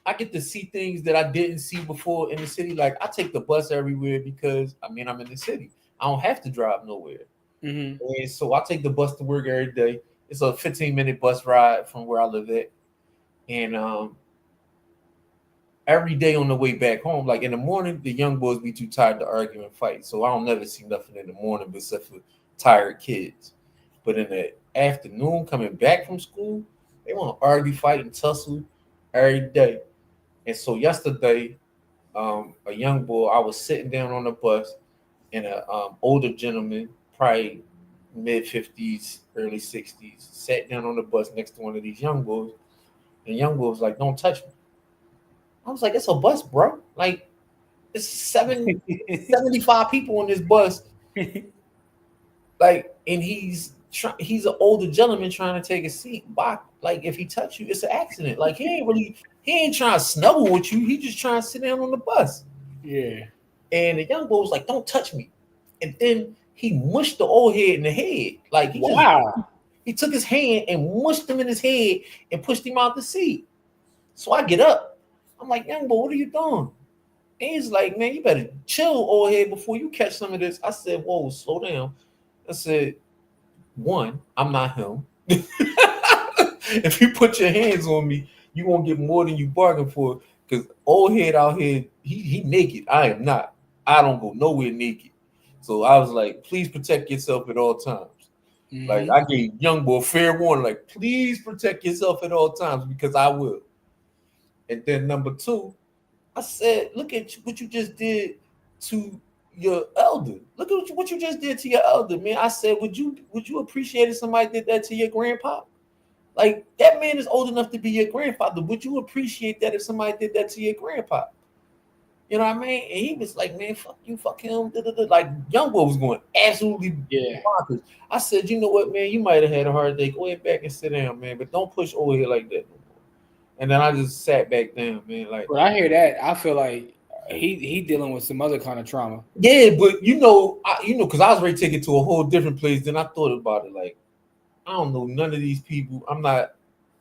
I get to see things that I didn't see before in the city. Like I take the bus everywhere because I'm in the city. I don't have to drive nowhere, and so I take the bus to work every day. It's a 15-minute bus ride from where I live at, and every day on the way back home, like in the morning, the young boys be too tired to argue and fight, so I don't never see nothing in the morning except for tired kids. But in the afternoon, coming back from school, they want to argue, fight, and tussle every day. And so yesterday, a young boy, I was sitting down on the bus, and an older gentleman, probably mid-50s, early 60s, sat down on the bus next to one of these young boys. And the young boy was like, "Don't touch me." I was like, "It's a bus, bro. Like, it's 75 people on this bus." Like, and he's an older gentleman trying to take a seat. Why? Like, if he touch you, it's an accident. Like, he ain't trying to snuggle with you. He just trying to sit down on the bus. Yeah. And the young boy was like, "Don't touch me." And then he mushed the old head in the head. Like, he took his hand and mushed him in his head and pushed him out the seat. So I get up. I'm like, "Young boy, what are you doing?" And he's like, "Man, you better chill, old head, before you catch some of this." I said, "Whoa, slow down." I said, "One, I'm not him. If you put your hands on me, you won't get more than you bargained for. Because old head out here, he naked. I am not. I don't go nowhere naked." So I was like, "Please protect yourself at all times." Like, I gave young boy fair warning, like, "Please protect yourself at all times, because I will." And then number two, I said, "Look at what you just did to your elder. Look at what you just did to your elder, man." I said, would you appreciate if somebody did that to your grandpa? Like, that man is old enough to be your grandfather. Would you appreciate that if somebody did that to your grandpa? You know what I mean? And he was like, "Man, fuck you, fuck him." Like, young boy was going absolutely bonkers. I said, "You know what, man? You might have had a hard day. Go ahead back and sit down, man. But don't push over here like that no more." And then I just sat back down, man. Like, when I hear that, I feel like he dealing with some other kind of trauma. Yeah, but because I was ready to take it to a whole different place. Then I thought about it, like, I don't know none of these people. I'm not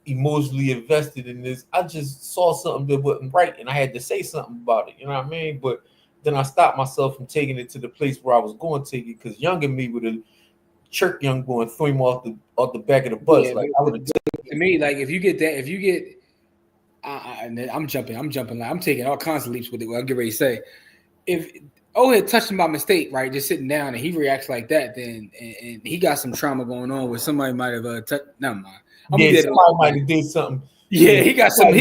emotionally invested in this. I just saw something that wasn't right, and I had to say something about it. You know what I mean? But then I stopped myself from taking it to the place where I was going to take it, because younger me would have chirked young boy and threw him off the back of the bus. Yeah, like, I would have. To me, like, if you get, I'm jumping. Like, I'm taking all kinds of leaps with it. What I'm getting ready to say. If had touched him by mistake, right, just sitting down, and he reacts like that, then and he got some trauma going on where somebody might have touched. Never mind. Somebody might have did something. Yeah, he got some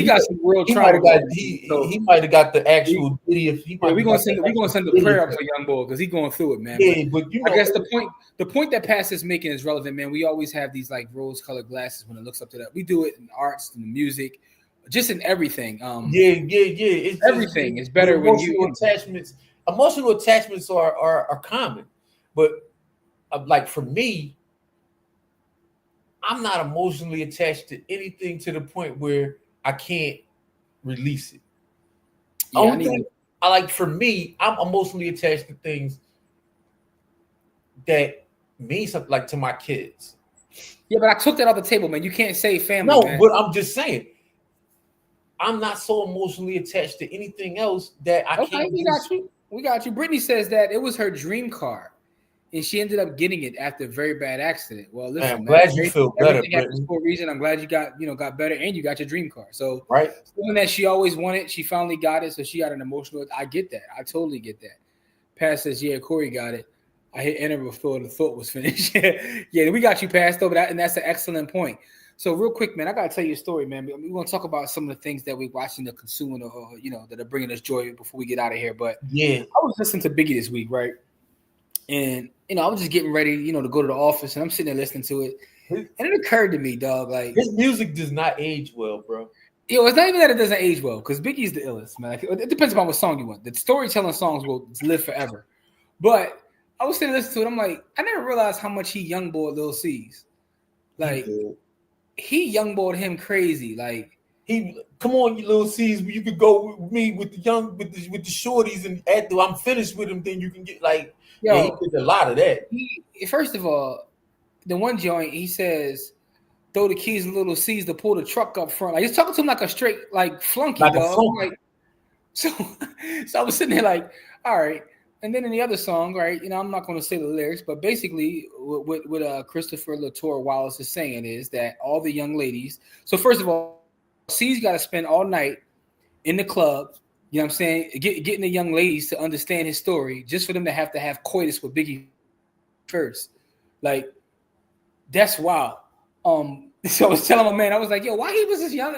real trying. He might have got the actual video. We're gonna send the prayer up for young boy because he's going through it, man. Yeah, but you know, I guess the point that Pastor is making is relevant, man. We always have these like rose-colored glasses when it looks up to that. We do it in arts, in the music, just in everything. It's everything is better when emotional attachments are common, but like for me, I'm not emotionally attached to anything to the point where I can't release it. Only thing I like, for me, I'm emotionally attached to things that mean something, like to my kids. Yeah, but I took that off the table, man. You can't say family. No, man. But I'm just saying, I'm not so emotionally attached to anything else that I can't. We got you. Brittany says that it was her dream car, and she ended up getting it after a very bad accident. Well, listen, I'm glad you feel better, Brittany. For a reason, I'm glad you got better, and you got your dream car. So, right, something that she always wanted, she finally got it. So she got an emotional. I get that. I totally get that. Pat says, "Yeah, Corey got it. I hit enter before the thought was finished." Yeah, we got you passed over that, and that's an excellent point. So real quick, man, I gotta tell you a story, man. We're gonna talk about some of the things that we're watching, the consuming, or that are bringing us joy before we get out of here. But yeah, I was listening to Biggie this week, right? And I was just getting ready, to go to the office, and I'm sitting there listening to it, and it occurred to me, dog, like his music does not age well, bro. It's not even that it doesn't age well, because Biggie's the illest, man. It depends upon what song you want. The storytelling songs will live forever. But I was sitting listening to it, I'm like, I never realized how much he youngboyed Lil C's. Like, he youngboyed him crazy. Like, come on, you Lil C's, you could go with me with the shorties, and after I'm finished with them, then you can get like. Yo, yeah, he did a lot of that. First of all, the one joint, he says, throw the keys in Little C's to pull the truck up front. Like, he's talking to him like a straight, like, flunky, like dog. Like, so I was sitting there like, all right. And then in the other song, right, I'm not going to say the lyrics, but basically what Christopher Latour Wallace is saying is that all the young ladies, so first of all, C's got to spend all night in the club, you know what I'm saying, getting the young ladies to understand his story just for them to have coitus with Biggie first. Like, that's wild. So I was telling my man, I was like, yo, why he was this young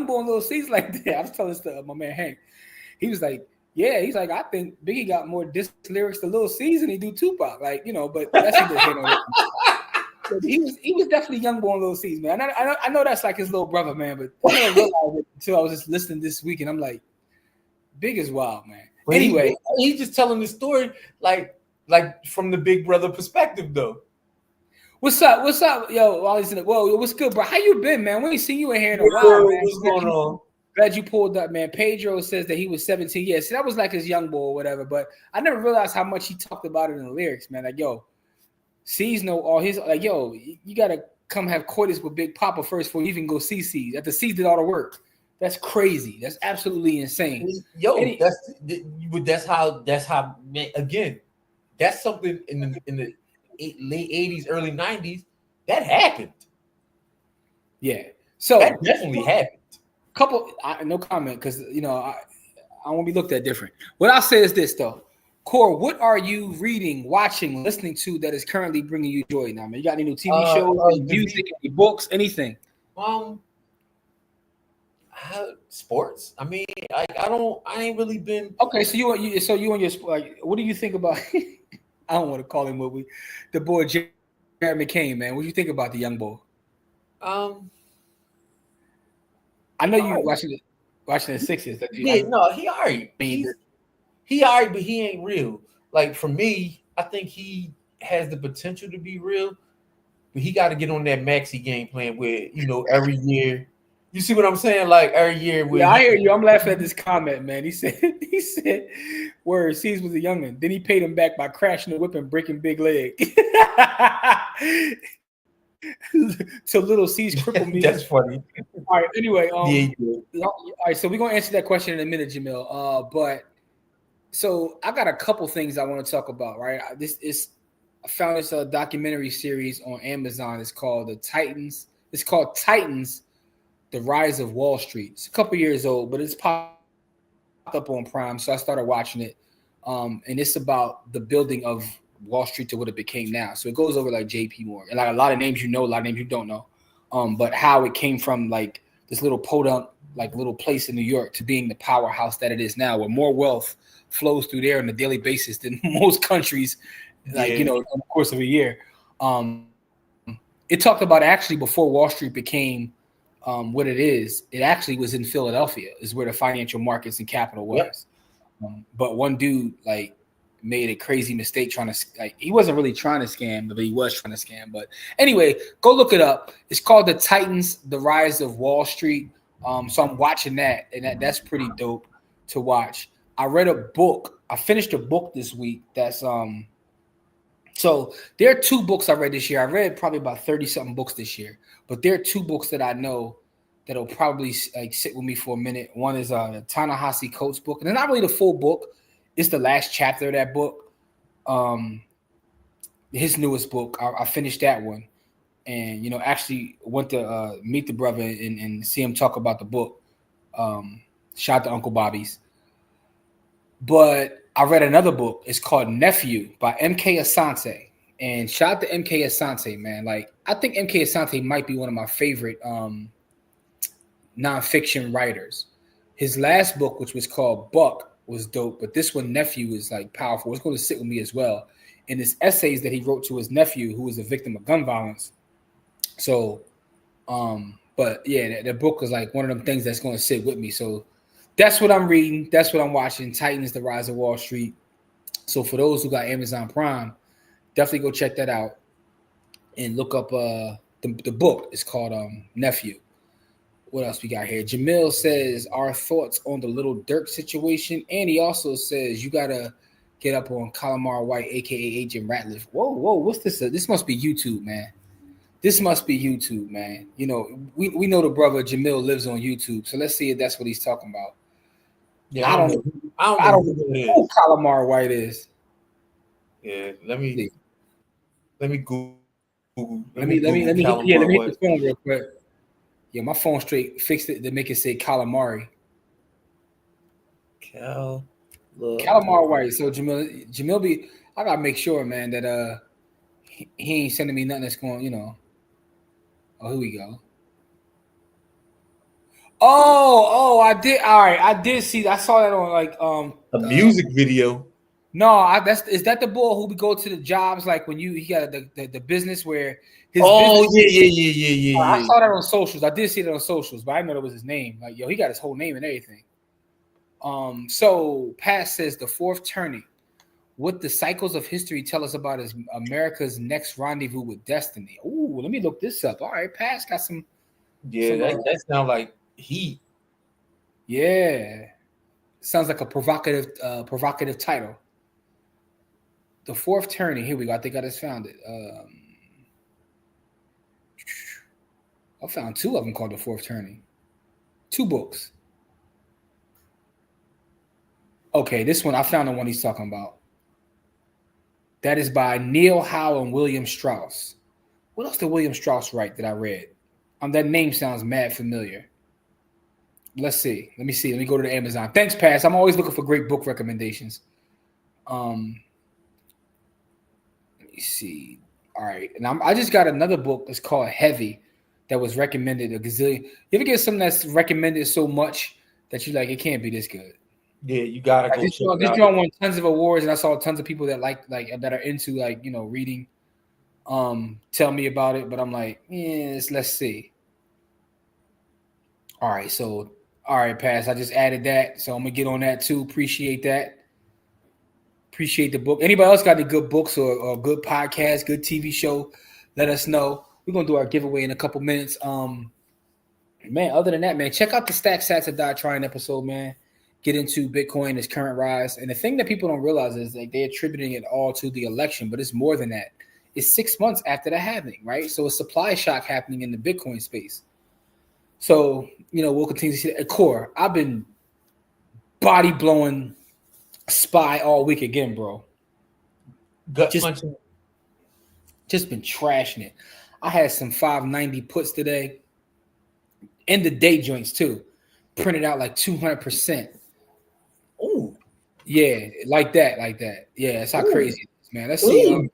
boy in Little C's like that? I was telling this to my man Hank. He was like, yeah, he's like, I think Biggie got more diss lyrics to Lil C's than he do Tupac. Like, but that's a good hit on it. He was definitely young boy in Lil C's, man. I know that's like his little brother, man, but I didn't realize it until I was just listening this week, and I'm like, Big is wild, man. But anyway, he's just telling the story like from the big brother perspective, though. What's up, yo? Whoa, what's good, bro? How you been, man? We ain't seen you in here in a while, man. What's going on? Glad you pulled up, man. Pedro says that he was 17 years. See, that was like his young boy or whatever, but I never realized how much he talked about it in the lyrics, man. Like, yo, C's know all his, like, yo, you got to come have coitus with Big Papa first before you even go see C's. After C's did all the work. That's crazy. That's absolutely insane. Yo, that's how, man, again, that's something in the late 80s, early 90s that happened. Yeah. So that definitely happened. No comment, because I won't be looked at different. What I'll say is this though, Core, what are you reading, watching, listening to that is currently bringing you joy now, man? You got any new TV shows, any music, any books, anything? Sports. I mean, I ain't really been. Okay, so you on your, like, what do you think about? I don't want to call him the boy Jared McCain, man. What do you think about the young boy? I know you watching the Sixers. He alright. He alright, but he ain't real. Like, for me, I think he has the potential to be real, but he got to get on that maxi game plan where every year. You see what I'm saying? Like, every year. I hear you. I'm laughing at this comment, man. He said, where C's was a youngin'. Then he paid him back by crashing the whip and breaking big leg. So Little C's crippled me. That's funny. All right. Anyway, all right. So we're gonna answer that question in a minute, Jamil. But so I got a couple things I want to talk about. Right. I found this documentary series on Amazon. It's called Titans. The Rise of Wall Street. It's a couple years old, but it's popped up on Prime, so I started watching it. And it's about the building of Wall Street to what it became now. So it goes over like J.P. Morgan, like a lot of names a lot of names you don't know. But how it came from like this little podunk, like little place in New York, to being the powerhouse that it is now, where more wealth flows through there on a daily basis than most countries, like in the course of a year. It talked about actually before Wall Street became what it is. It actually was in Philadelphia, is where the financial markets and capital was. Yep. But one dude like made a crazy mistake trying to he wasn't really trying to scam, but he was trying to scam. But anyway, go look it up. It's called The Titans: The Rise of Wall Street. So I'm watching that, and that's pretty dope to watch. I read a book. I finished a book this week. That's So there are 2 books I read this year. I read probably about 30-something books this year, but there are 2 books that I know that'll probably like sit with me for a minute. One is the Ta-Nehisi Coates book, and it's not really the full book. It's the last chapter of that book. His newest book. I finished that one, and actually went to meet the brother and see him talk about the book. Shout out to Uncle Bobby's. But I read another book. It's called Nephew by M.K. Asante. And shout out to M.K. Asante, man. Like, I think M.K. Asante might be one of my favorite nonfiction writers. His last book, which was called Buck, was dope. But this one, Nephew, is like powerful. It's going to sit with me as well. And his essays that he wrote to his nephew, who was a victim of gun violence. So, but yeah, the book is like one of them things that's going to sit with me. So, that's what I'm reading. That's what I'm watching. Titans: The Rise of Wall Street. So for those who got Amazon Prime, definitely go check that out and look up the book. It's called Nephew. What else we got here? Jamil says our thoughts on the Little Dirk situation, and he also says you gotta get up on Calamar White, aka Agent Ratliff. Whoa, what's this? This must be YouTube, man. This must be YouTube, man. We know the brother Jamil lives on YouTube, so let's see if that's what he's talking about. Yeah, I don't know who Calamar White is. Yeah, let me Google. Let me hit the phone real quick. Yeah, my phone straight fixed it to make it say calamari. Calamar White. So Jamil be. I gotta make sure, man, that he ain't sending me nothing that's going. Oh, here we go. Oh, I did. All right, I did see. I saw that on like a music video. No, is that the boy who we go to the jobs like when he got the business where his yeah. I saw that on socials. I did see that on socials, but I didn't know that was his name. Like, yo, he got his whole name and everything. So Pass says the fourth turning. What the cycles of history tell us about is America's next rendezvous with destiny. Ooh, let me look this up. All right, Pass got some. Yeah, that sounds like heat. Yeah, sounds like a provocative title. The fourth turning. Here we go. I think I just found it. I found 2 of them called The Fourth Turning. 2 books. Okay, this one I found the one he's talking about. That is by Neil Howe and William Strauss. What else did William Strauss write that I read? That name sounds mad familiar. Let's see. Let me see. Let me go to the Amazon. Thanks, Pass. I'm always looking for great book recommendations. Let me see. All right. And I just got another book that's called Heavy that was recommended a gazillion. You ever get something that's recommended so much that you're like, it can't be this good? Yeah, you gotta go. This joint won tons of awards, and I saw tons of people that like that are into reading. Tell me about it, but I'm like, let's see. All right, so Pass. I just added that, so I'm gonna get on that too. Appreciate that. Appreciate the book. Anybody else got any good books or good podcast, good TV show? Let us know. We're gonna do our giveaway in a couple minutes. Man, other than that, man, check out the Stack Sats or Die Trying episode, man. Get into Bitcoin, its current rise. And the thing that people don't realize is like they're attributing it all to the election, but it's more than that. It's 6 months after the halving, right? So a supply shock happening in the Bitcoin space. So, we'll continue to see that. Core, I've been body blowing SPY all week again, bro. Just been trashing it. I had some 590 puts today. And the day joints too. Printed out like 200%. Oh, yeah, like that. Yeah, that's how crazy it is, man. Let's see.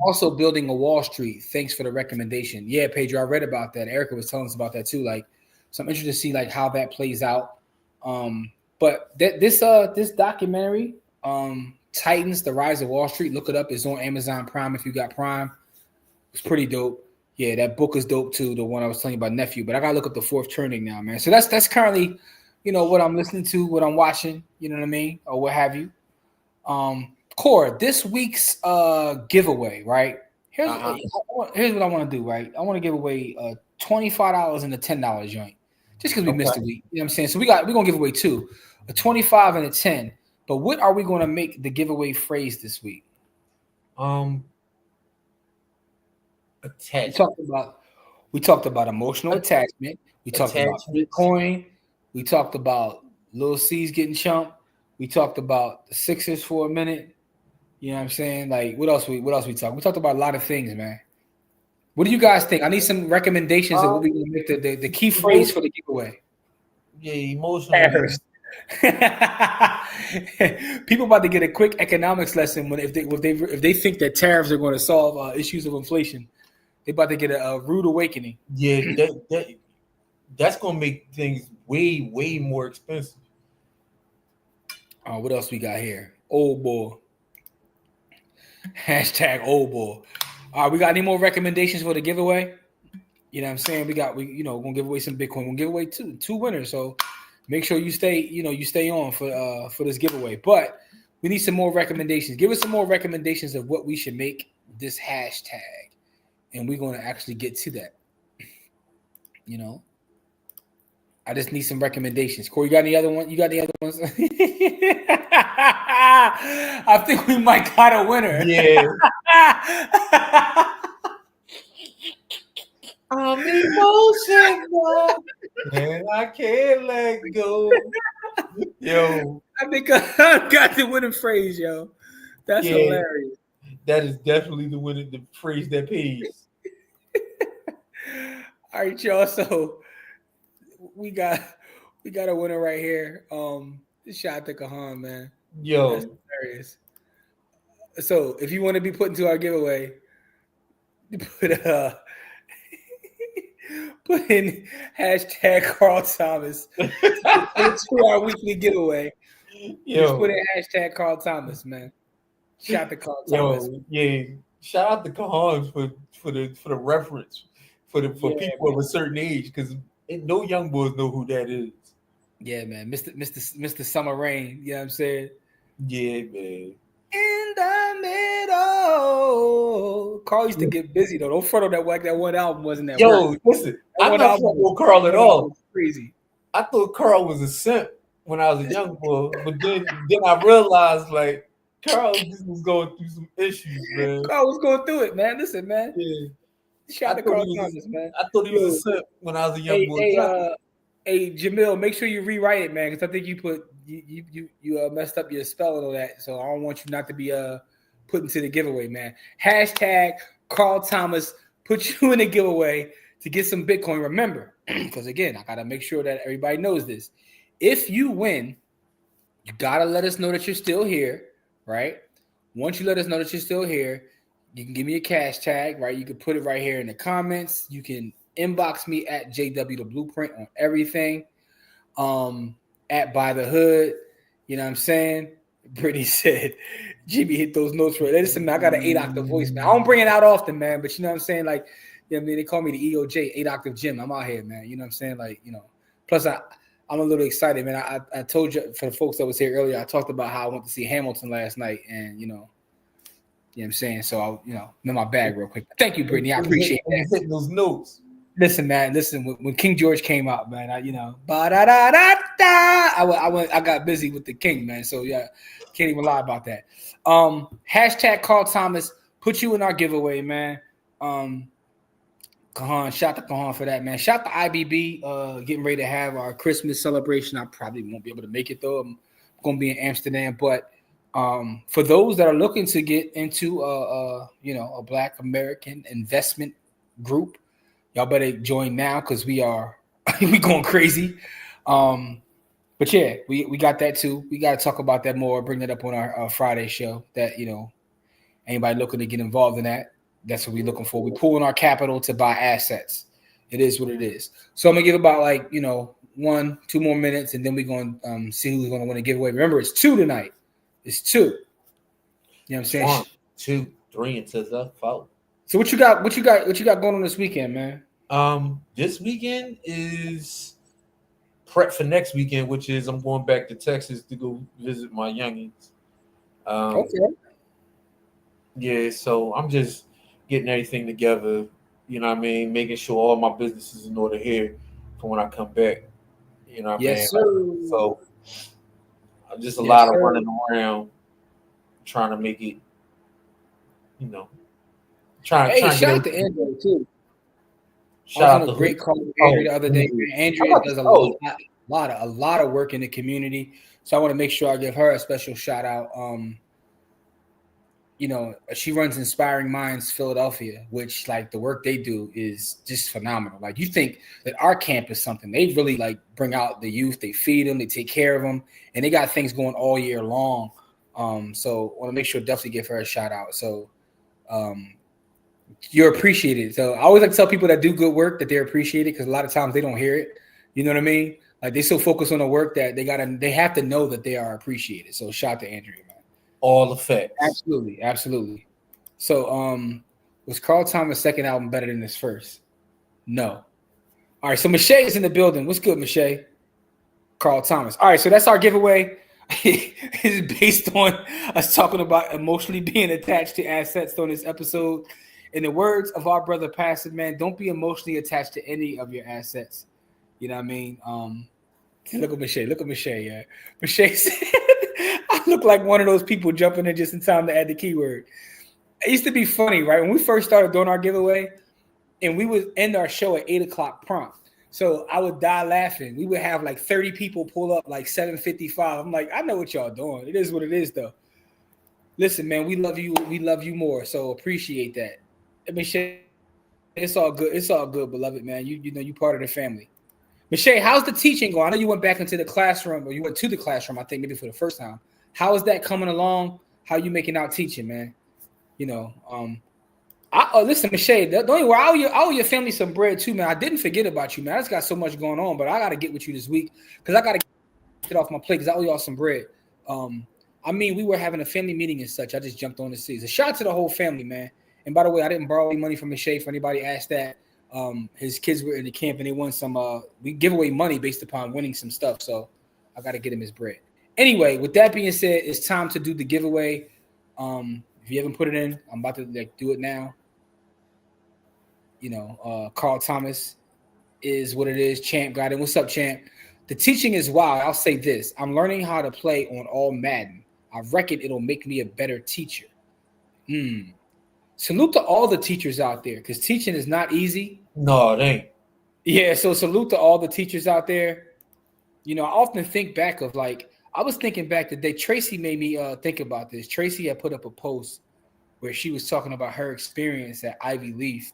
Also building a Wall Street. Thanks for the recommendation. Yeah, Pedro, I read about that. Erica was telling us about that too. Like, so I'm interested to see like how that plays out. But this documentary, Titans: The Rise of Wall Street. Look it up. It's on Amazon Prime if you got Prime. It's pretty dope. Yeah, that book is dope too. The one I was telling you about, Nephew. But I gotta look up the fourth turning now, man. So that's currently, what I'm listening to, what I'm watching. You know what I mean, or what have you. Core, this week's giveaway, right? Here's what I want to do, right? I want to give away $25 and a $10 joint, just because we missed a week. You know what I'm saying? So we're gonna give away two, a 25 and a 10. But what are we gonna make the giveaway phrase this week? Attachment. We talked about emotional attachment. We talked about Bitcoin. We talked about Lil C's getting chumped. We talked about the Sixers for a minute. You know what I'm saying? Like, what else we talked? We talked about a lot of things, man. What do you guys think? I need some recommendations of what we're gonna make the key phrase for the giveaway. Yeah, emotional. People about to get a quick economics lesson if they think that tariffs are going to solve issues of inflation. They about to get a rude awakening. Yeah, that's gonna make things way, way more expensive. What else we got here? Old boy. Hashtag old boy. We got any more recommendations for the giveaway? You know what I'm saying? We're gonna give away some Bitcoin. We'll give away two winners. So make sure you stay on for this giveaway. But we need some more recommendations. Give us some more recommendations of what we should make this hashtag. And we're gonna actually get to that. I just need some recommendations. Corey, you got any other one? You got any other ones? I think we might got a winner. Yeah. I'm emotional and I can't let go. Yo. I think I got the winning phrase, yo. That's hilarious. That is definitely the phrase that pays. All right, y'all. So we got a winner right here. Shout out to Kahan, man. Yo, that's hilarious. So if you want to be put into our giveaway, put in hashtag Carl Thomas to our weekly giveaway. Just put in hashtag Carl Thomas, man. Shout out to Carl Thomas. Yeah. Shout out to Kahan for the reference for people of a certain age, because no young boys know who that is. Yeah, man. Mr. Summer Rain. You know what I'm saying? Yeah, man. In the middle. Carl used to get busy though. Don't front on that one album wasn't that. Listen, I'm not fronting with Carl at all. Crazy. I thought Carl was a simp when I was a young boy, but then I realized like Carl just was going through some issues, man. Carl was going through it, man. Listen, man. Yeah. Shout out to Carl Thomas, man. I thought he was a simp when I was a young boy. Hey, Jamil, make sure you rewrite it, man, because I think you messed up your spelling of that. So I don't want you not to be put into the giveaway, man. Hashtag Carl Thomas put you in the giveaway to get some Bitcoin. Remember, because again, I gotta make sure that everybody knows this. If you win, you gotta let us know that you're still here, right? Once you let us know that you're still here, you can give me a cash tag, right? You can put it right here in the comments. You can inbox me at JW the Blueprint on everything. At By the Hood, you know what I'm saying? Brittany said, Jimmy hit those notes right. Listen, man, I got an 8-octave voice, man. I don't bring it out often, man, but you know what I'm saying? Like, you know what I mean? They call me the EOJ, 8-octave Jim. I'm out here, man. You know what I'm saying? Like, plus I'm a little excited, man. I told you, for the folks that was here earlier, I talked about how I went to see Hamilton last night, and you know what I'm saying? So I'll, in my bag real quick. Thank you, Brittany. I appreciate that. Hitting those notes. Listen, man. Listen, when King George came out, man, I got busy with the King, man. So yeah, can't even lie about that. Hashtag Carl Thomas put you in our giveaway, man. Kahan, shout to Kahan for that, man. Shout to IBB, getting ready to have our Christmas celebration. I probably won't be able to make it though. I'm gonna be in Amsterdam, but for those that are looking to get into a Black American investment group, y'all better join now because we going crazy. But yeah, we got that too. We got to talk about that more. Bring that up on our Friday show. That and Anybody looking to get involved in that, that's what we're looking for. We're pooling our capital to buy assets. It is what it is. So I'm gonna give about 1-2 more minutes, and then we're gonna see who's gonna win a giveaway. Remember, it's 2 tonight. It's 2. You know what I'm saying? 1, 2, 3 into the 4. So what you got? What you got going on this weekend, man? This weekend is prep for next weekend, which is I'm going back to Texas to go visit my youngins. Okay. Yeah, so I'm just getting everything together. You know what I mean? Making sure all my business is in order here for when I come back. You know what I mean? Yes, sir. So just a lot of running around, trying to make it. Trying shout to out to Andrew too. Shout I was on a great call with Andrea the other day. Andrea does a lot of work in the community, so I want to make sure I give her a special shout out. She runs Inspiring Minds Philadelphia, which the work they do is just phenomenal. Like, you think that our camp is something, they really bring out the youth, they feed them, they take care of them, and they got things going all year long. So I want to make sure definitely give her a shout out. So you're appreciated. So I always like to tell people that do good work that they're appreciated, because a lot of times they don't hear it. You know what I mean? Like, they so focus on the work that they have to know that they are appreciated. So shout out to Andrea, man. All the facts. Absolutely. So was Carl Thomas' second album better than his first? No. All right, so Michelle is in the building. What's good, Michelle? Carl Thomas. All right, so that's our giveaway. It's based on us talking about emotionally being attached to assets on this episode. In the words of our brother Pastor, man, don't be emotionally attached to any of your assets. You know what I mean? Look at Michelle, yeah. Michelle said, I look like one of those people jumping in just in time to add the keyword. It used to be funny, right? When we first started doing our giveaway, and we would end our show at 8:00 prompt. So I would die laughing. We would have 30 people pull up 7:55. I'm like, I know what y'all doing. It is what it is, though. Listen, man, we love you. We love you more. So appreciate that. Michelle, it's all good. It's all good, beloved, man. You part of the family. Michelle, how's the teaching going? I know you went back into the classroom, or you went to the classroom, I think maybe for the first time. How is that coming along? How you making out teaching, man? Listen, Michelle, don't even worry. I owe your family some bread too, man. I didn't forget about you, man. I just got so much going on, but I got to get with you this week because I got to get off my plate because I owe y'all some bread. We were having a family meeting and such. I just jumped on the seas. A shout out to the whole family, man. And by the way, I didn't borrow any money from Michelle for anybody asked that. His kids were in the camp and they won some we give away money based upon winning some stuff, so I got to get him his bread. Anyway, with that being said, it's time to do the giveaway. If you haven't put it in, I'm about to do it now. Carl Thomas is what it is. Champ got it. What's up, Champ? The teaching is wild. I'll say this: I'm learning how to play on all Madden. I reckon it'll make me a better teacher. Salute to all the teachers out there, because teaching is not easy. No, it ain't. Yeah, so salute to all the teachers out there. I often think back of I was thinking back the day Tracy made me think about this. Tracy had put up a post where she was talking about her experience at Ivy Leaf,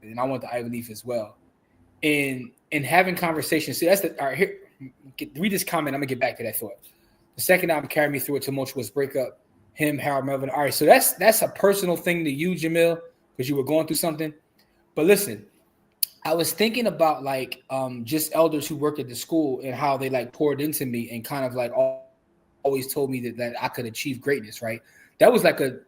and I went to Ivy Leaf as well. And having conversations. See, that's all right. Here, read this comment. I'm gonna get back to that thought. The second album carried me through a tumultuous breakup. Him, Harold Melvin. All right, so that's a personal thing to you, Jamil, because you were going through something. But listen, I was thinking about just elders who work at the school and how they poured into me and kind of always told me that I could achieve greatness, right? That was a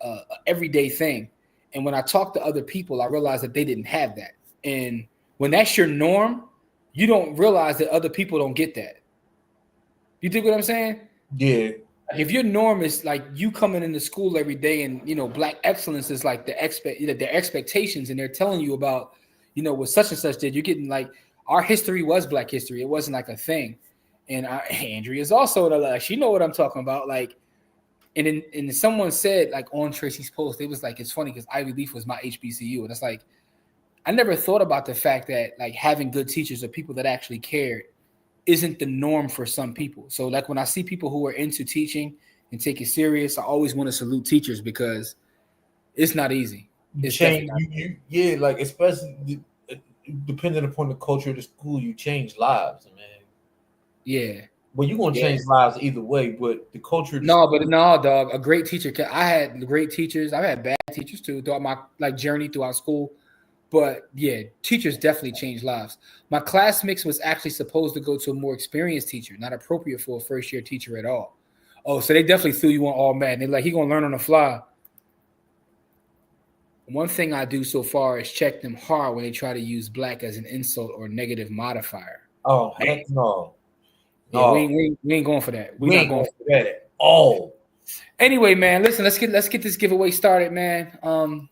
everyday thing. And when I talked to other people, I realized that they didn't have that. And when that's your norm, you don't realize that other people don't get that. You think what I'm saying? Yeah. If your norm is you coming into school every day and Black excellence is their expectations, and they're telling you about what such and such did, you're getting our history was Black history. It wasn't a thing. And Andrea is also she know what I'm talking about. And someone said on Tracy's post, it was it's funny because Ivy Leaf was my HBCU, and it's I never thought about the fact that having good teachers or people that actually cared isn't the norm for some people. So when I see people who are into teaching and take it serious, I always want to salute teachers because it's not easy. It's change, especially depending upon the culture of the school, you change lives, man. Yeah. Well, you're gonna change lives either way, but the culture. No, dog. A great teacher. I had great teachers. I've had bad teachers too throughout my journey throughout school. But yeah, teachers definitely change lives. My class mix was actually supposed to go to a more experienced teacher, not appropriate for a first year teacher at all. Oh, so they definitely threw you on all mad. They're like, he gonna learn on the fly. One thing I do so far is check them hard when they try to use black as an insult or negative modifier. Oh, heck no. Yeah, we ain't going for that. We ain't going for that at all. Anyway, man, listen, let's get this giveaway started, man.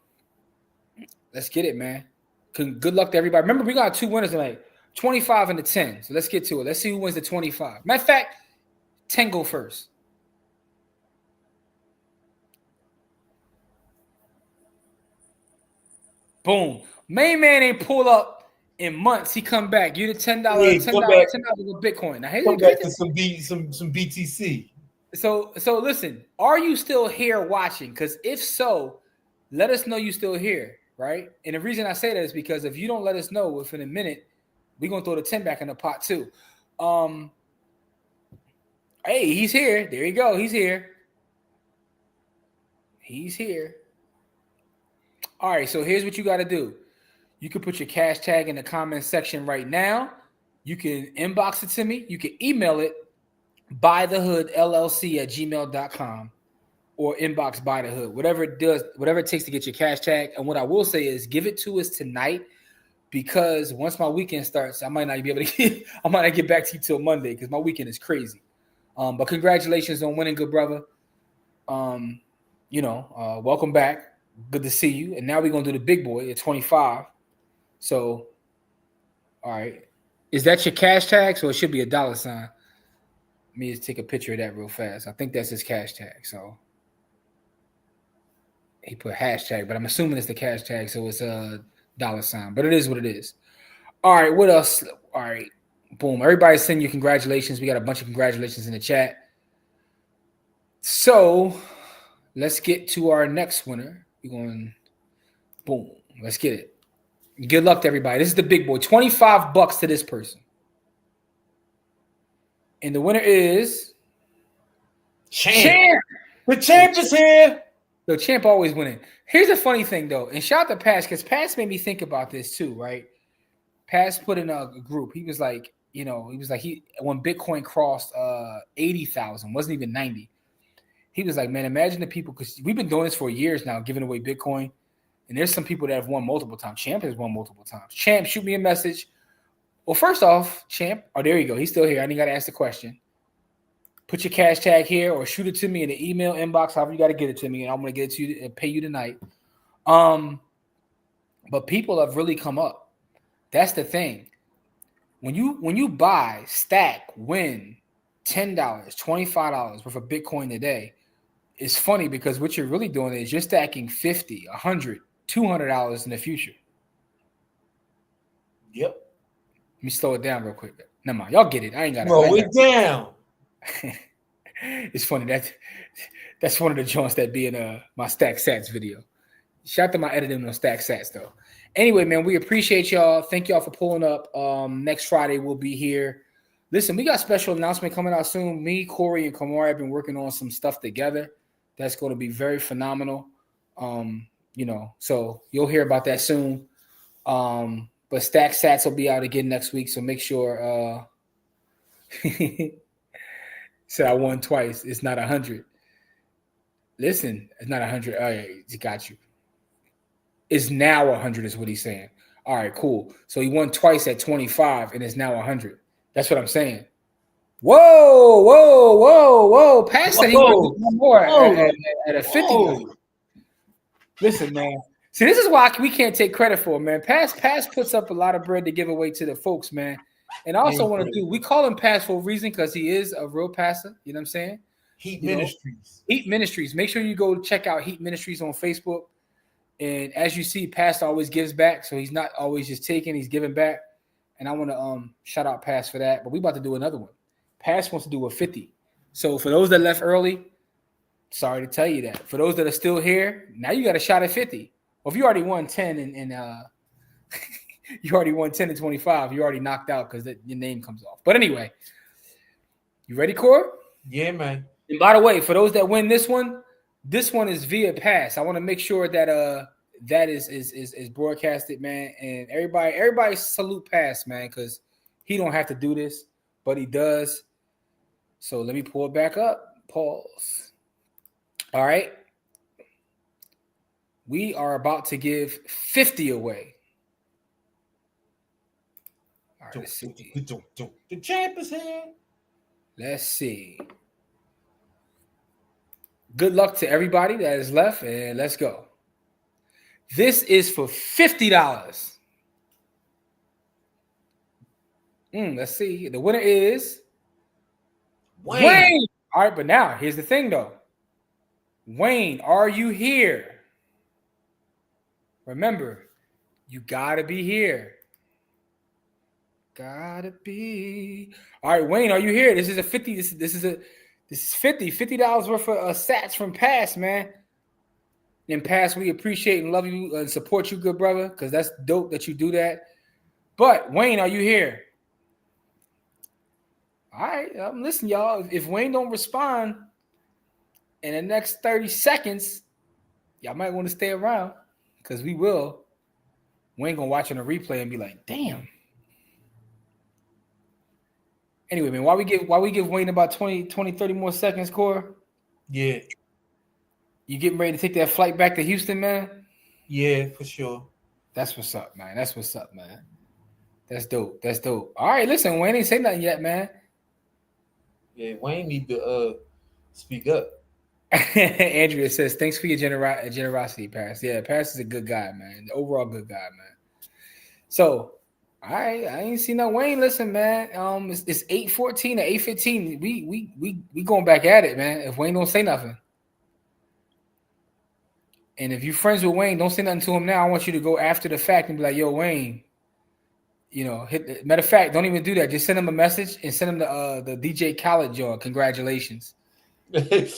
Let's get it, man. Good luck to everybody. Remember, we got 2 winners tonight, 25 and the 10. So let's get to it. Let's see who wins the 25. Matter of fact, 10 go first. Boom. Main man ain't pull up in months. He come back. You the $10 with Bitcoin. Now come back to some BTC. So listen, are you still here watching? Because if so, let us know you still here, right? And the reason I say that is because if you don't let us know within a minute, we're gonna throw the 10 back in the pot too. Hey, he's here. There you go. He's here. He's here. All right, so here's what you got to do. You can put your cash tag in the comment section right now. You can inbox it to me. You can email it, buythehoodllc@gmail.com, or inbox buy the hood. Whatever it takes to get your cash tag. And what I will say is give it to us tonight, because once my weekend starts, I might not be able to get back to you till Monday because my weekend is crazy. But congratulations on winning, good brother. Welcome back. Good to see you. And now we're going to do the big boy at 25. So, all right. Is that your cash tag? So it should be a $. Let me just take a picture of that real fast. I think that's his cash tag. So he put hashtag, but I'm assuming it's the cash tag. So it's a $. But it is what it is. All right. What else? All right. Boom. Everybody send you congratulations. We got a bunch of congratulations in the chat. So let's get to our next winner. We're going, boom. Let's get it. Good luck to everybody. This is the big boy. $25 to this person. And the winner is Champ. The champ is here. The champ always winning. Here's the funny thing, though. And shout out to Pass, because Pass made me think about this too, right? Pass put in a group. He was like, when Bitcoin crossed 80,000, wasn't even 90. He was like, man, imagine the people, because we've been doing this for years now, giving away Bitcoin. And there's some people that have won multiple times. Champ has won multiple times. Champ, shoot me a message. Well, first off, Champ, there you go. He's still here. I didn't got to ask the question. Put your cash tag here or shoot it to me in the email inbox, however you got to get it to me, and I'm going to get it to you and pay you tonight. But people have really come up. That's the thing. When you buy, stack, win $10, $25 worth of Bitcoin today, it's funny because what you're really doing is you're stacking $50, $100, $200 in the future. Yep. Let me slow it down real quick. Never mind. Y'all get it. I ain't got to slow it down. It's funny. That's one of the joints that be in my Stack Sats video. Shout out to my editing on Stack Sats, though. Anyway, man, we appreciate y'all. Thank y'all for pulling up. Next Friday, we'll be here. Listen, we got a special announcement coming out soon. Me, Corey, and Kamari have been working on some stuff together. That's going to be very phenomenal. So you'll hear about that soon. But Stack Sats will be out again next week, so make sure. Said I won twice. It's not 100. Listen, it's not 100. Oh, yeah, he got you. It's now 100 is what he's saying. All right, cool. So he won twice at 25, and it's now 100. That's what I'm saying. Whoa. Pass that. He won one more at a 50. Whoa. Listen, man. See, this is why we can't take credit for it, man. Pass puts up a lot of bread to give away to the folks, man. And I also want to we call him Pass for a reason because he is a real passer. You know what I'm saying? Heat Ministries. Heat Ministries. Make sure you go check out Heat Ministries on Facebook. And as you see, Pass always gives back. So he's not always just taking, he's giving back. And I want to shout out Pass for that. But we about to do another one. Pass wants to do a 50. So for those that left early, sorry to tell you that. For those that are still here, now you got a shot at 50. Well, if you already won 10 and you already won 10 and 25, you already knocked out because your name comes off. But anyway, You ready, Core? Yeah, man. And by the way, for those that win this one is via pass. I want to make sure that that is broadcasted, man. And everybody salute pass, man, because he don't have to do this, but he does. So let me pull it back up. Pause. All right. We are about to give 50 away. All right, let's see. The champ is here. Let's see. Good luck to everybody that is left, and let's go. This is for $50. Let's see. The winner is Wayne. All right, but now here's the thing, though. Wayne, are you here? Remember, you gotta be here. Gotta be. All right, Wayne, are you here? This is a 50. This is $50 worth of sats from Pass, man. And Pass, we appreciate and love you and support you, good brother, because that's dope that you do that. But Wayne, are you here? All right, listen, y'all. If Wayne don't respond in the next 30 seconds, y'all might want to stay around because we will. Wayne gonna watch on a replay and be like, damn. Anyway, man, why we give Wayne about 20, 30 more seconds, Core? Yeah. You getting ready to take that flight back to Houston, man? Yeah, for sure. That's what's up, man. That's what's up, man. That's dope. That's dope. All right, listen, Wayne ain't say nothing yet, man. Yeah, Wayne need to speak up. Andrea says, thanks for your generosity, Pass. Yeah, Pass is a good guy, man. The overall good guy, man. So, all right, I ain't seen no Wayne. Listen, man. It's 8:14 or 8:15. We going back at it, man. If Wayne don't say nothing. And if you're friends with Wayne, don't say nothing to him now. I want you to go after the fact and be like, yo, Wayne, matter of fact, don't even do that. Just send him a message and send him the DJ Khaled joint. Congratulations.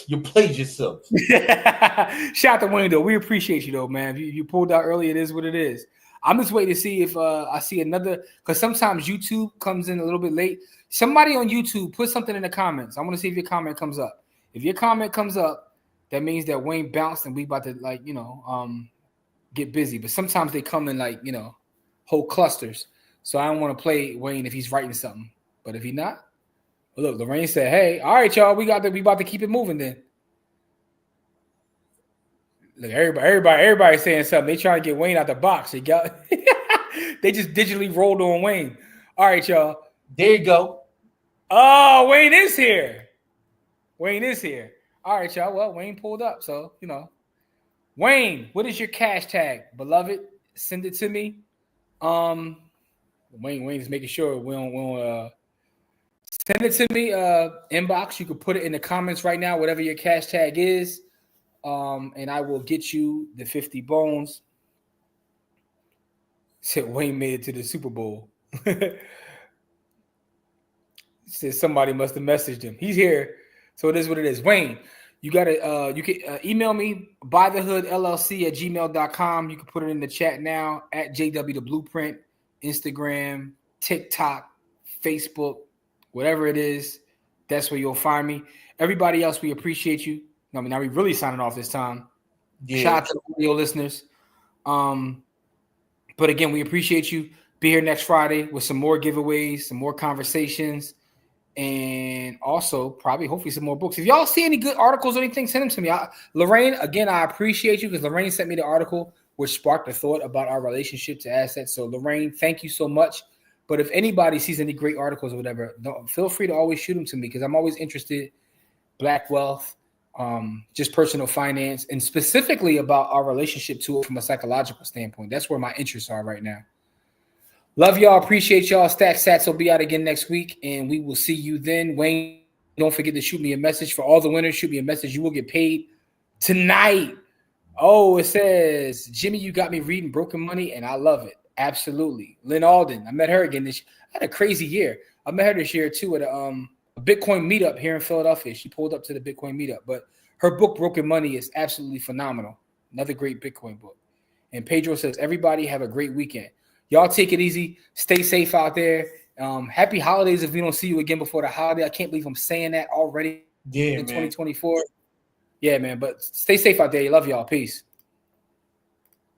You played yourself. Shout out to Wayne, though. We appreciate you, though, man. If you pulled out early, it is what it is. I'm just waiting to see if I see another, because sometimes YouTube comes in a little bit late. Somebody on YouTube, put something in the comments. I want to see if your comment comes up. If your comment comes up, that means that Wayne bounced and we about to get busy. But sometimes they come in whole clusters. So I don't want to play Wayne if he's writing something. But if he's not, well, look, Lorraine said, "Hey, all right, y'all, we about to keep it moving then." Look, everybody saying something. They trying to get Wayne out the box. They just digitally rolled on Wayne. All right, y'all. There you go. Oh, Wayne is here. Wayne is here. All right, y'all. Well, Wayne pulled up, so Wayne, what is your cash tag, beloved? Send it to me. Wayne's making sure we don't send it to me. Inbox. You can put it in the comments right now, whatever your cash tag is. And I will get you the 50 bones. Said Wayne made it to the Super Bowl. Said somebody must have messaged him. He's here, so it is what it is. Wayne, you gotta you can email me bythehoodllc@gmail.com. You can put it in the chat now at JW the Blueprint, Instagram, TikTok, Facebook, whatever it is. That's where you'll find me. Everybody else, we appreciate you. I mean, now we really signing off this time. Yeah. Shout out to the audio listeners. But again, we appreciate you. Be here next Friday with some more giveaways, some more conversations, and also hopefully some more books. If y'all see any good articles or anything, send them to me. Lorraine, again, I appreciate you because Lorraine sent me the article which sparked a thought about our relationship to assets. So Lorraine, thank you so much. But if anybody sees any great articles or whatever, feel free to always shoot them to me because I'm always interested. Black wealth. Just personal finance, and specifically about our relationship to it from a psychological standpoint. That's where my interests are right now. Love y'all. Appreciate y'all. Stack Sats will be out again next week, and we will see you then. Wayne, don't forget to shoot me a message. For all the winners, shoot me a message. You will get paid tonight. Oh, it says, Jimmy, you got me reading Broken Money, and I love it. Absolutely. Lynn Alden, I met her again I had a crazy year. I met her this year, too, at a Bitcoin meetup here in Philadelphia. She pulled up to the Bitcoin meetup, but her book Broken Money is absolutely phenomenal. Another great Bitcoin book. And Pedro says, everybody have a great weekend. Y'all take it easy. Stay safe out there. Happy holidays if we don't see you again before the holiday. I can't believe I'm saying that already in 2024. Yeah, man. But stay safe out there. Love y'all. Peace.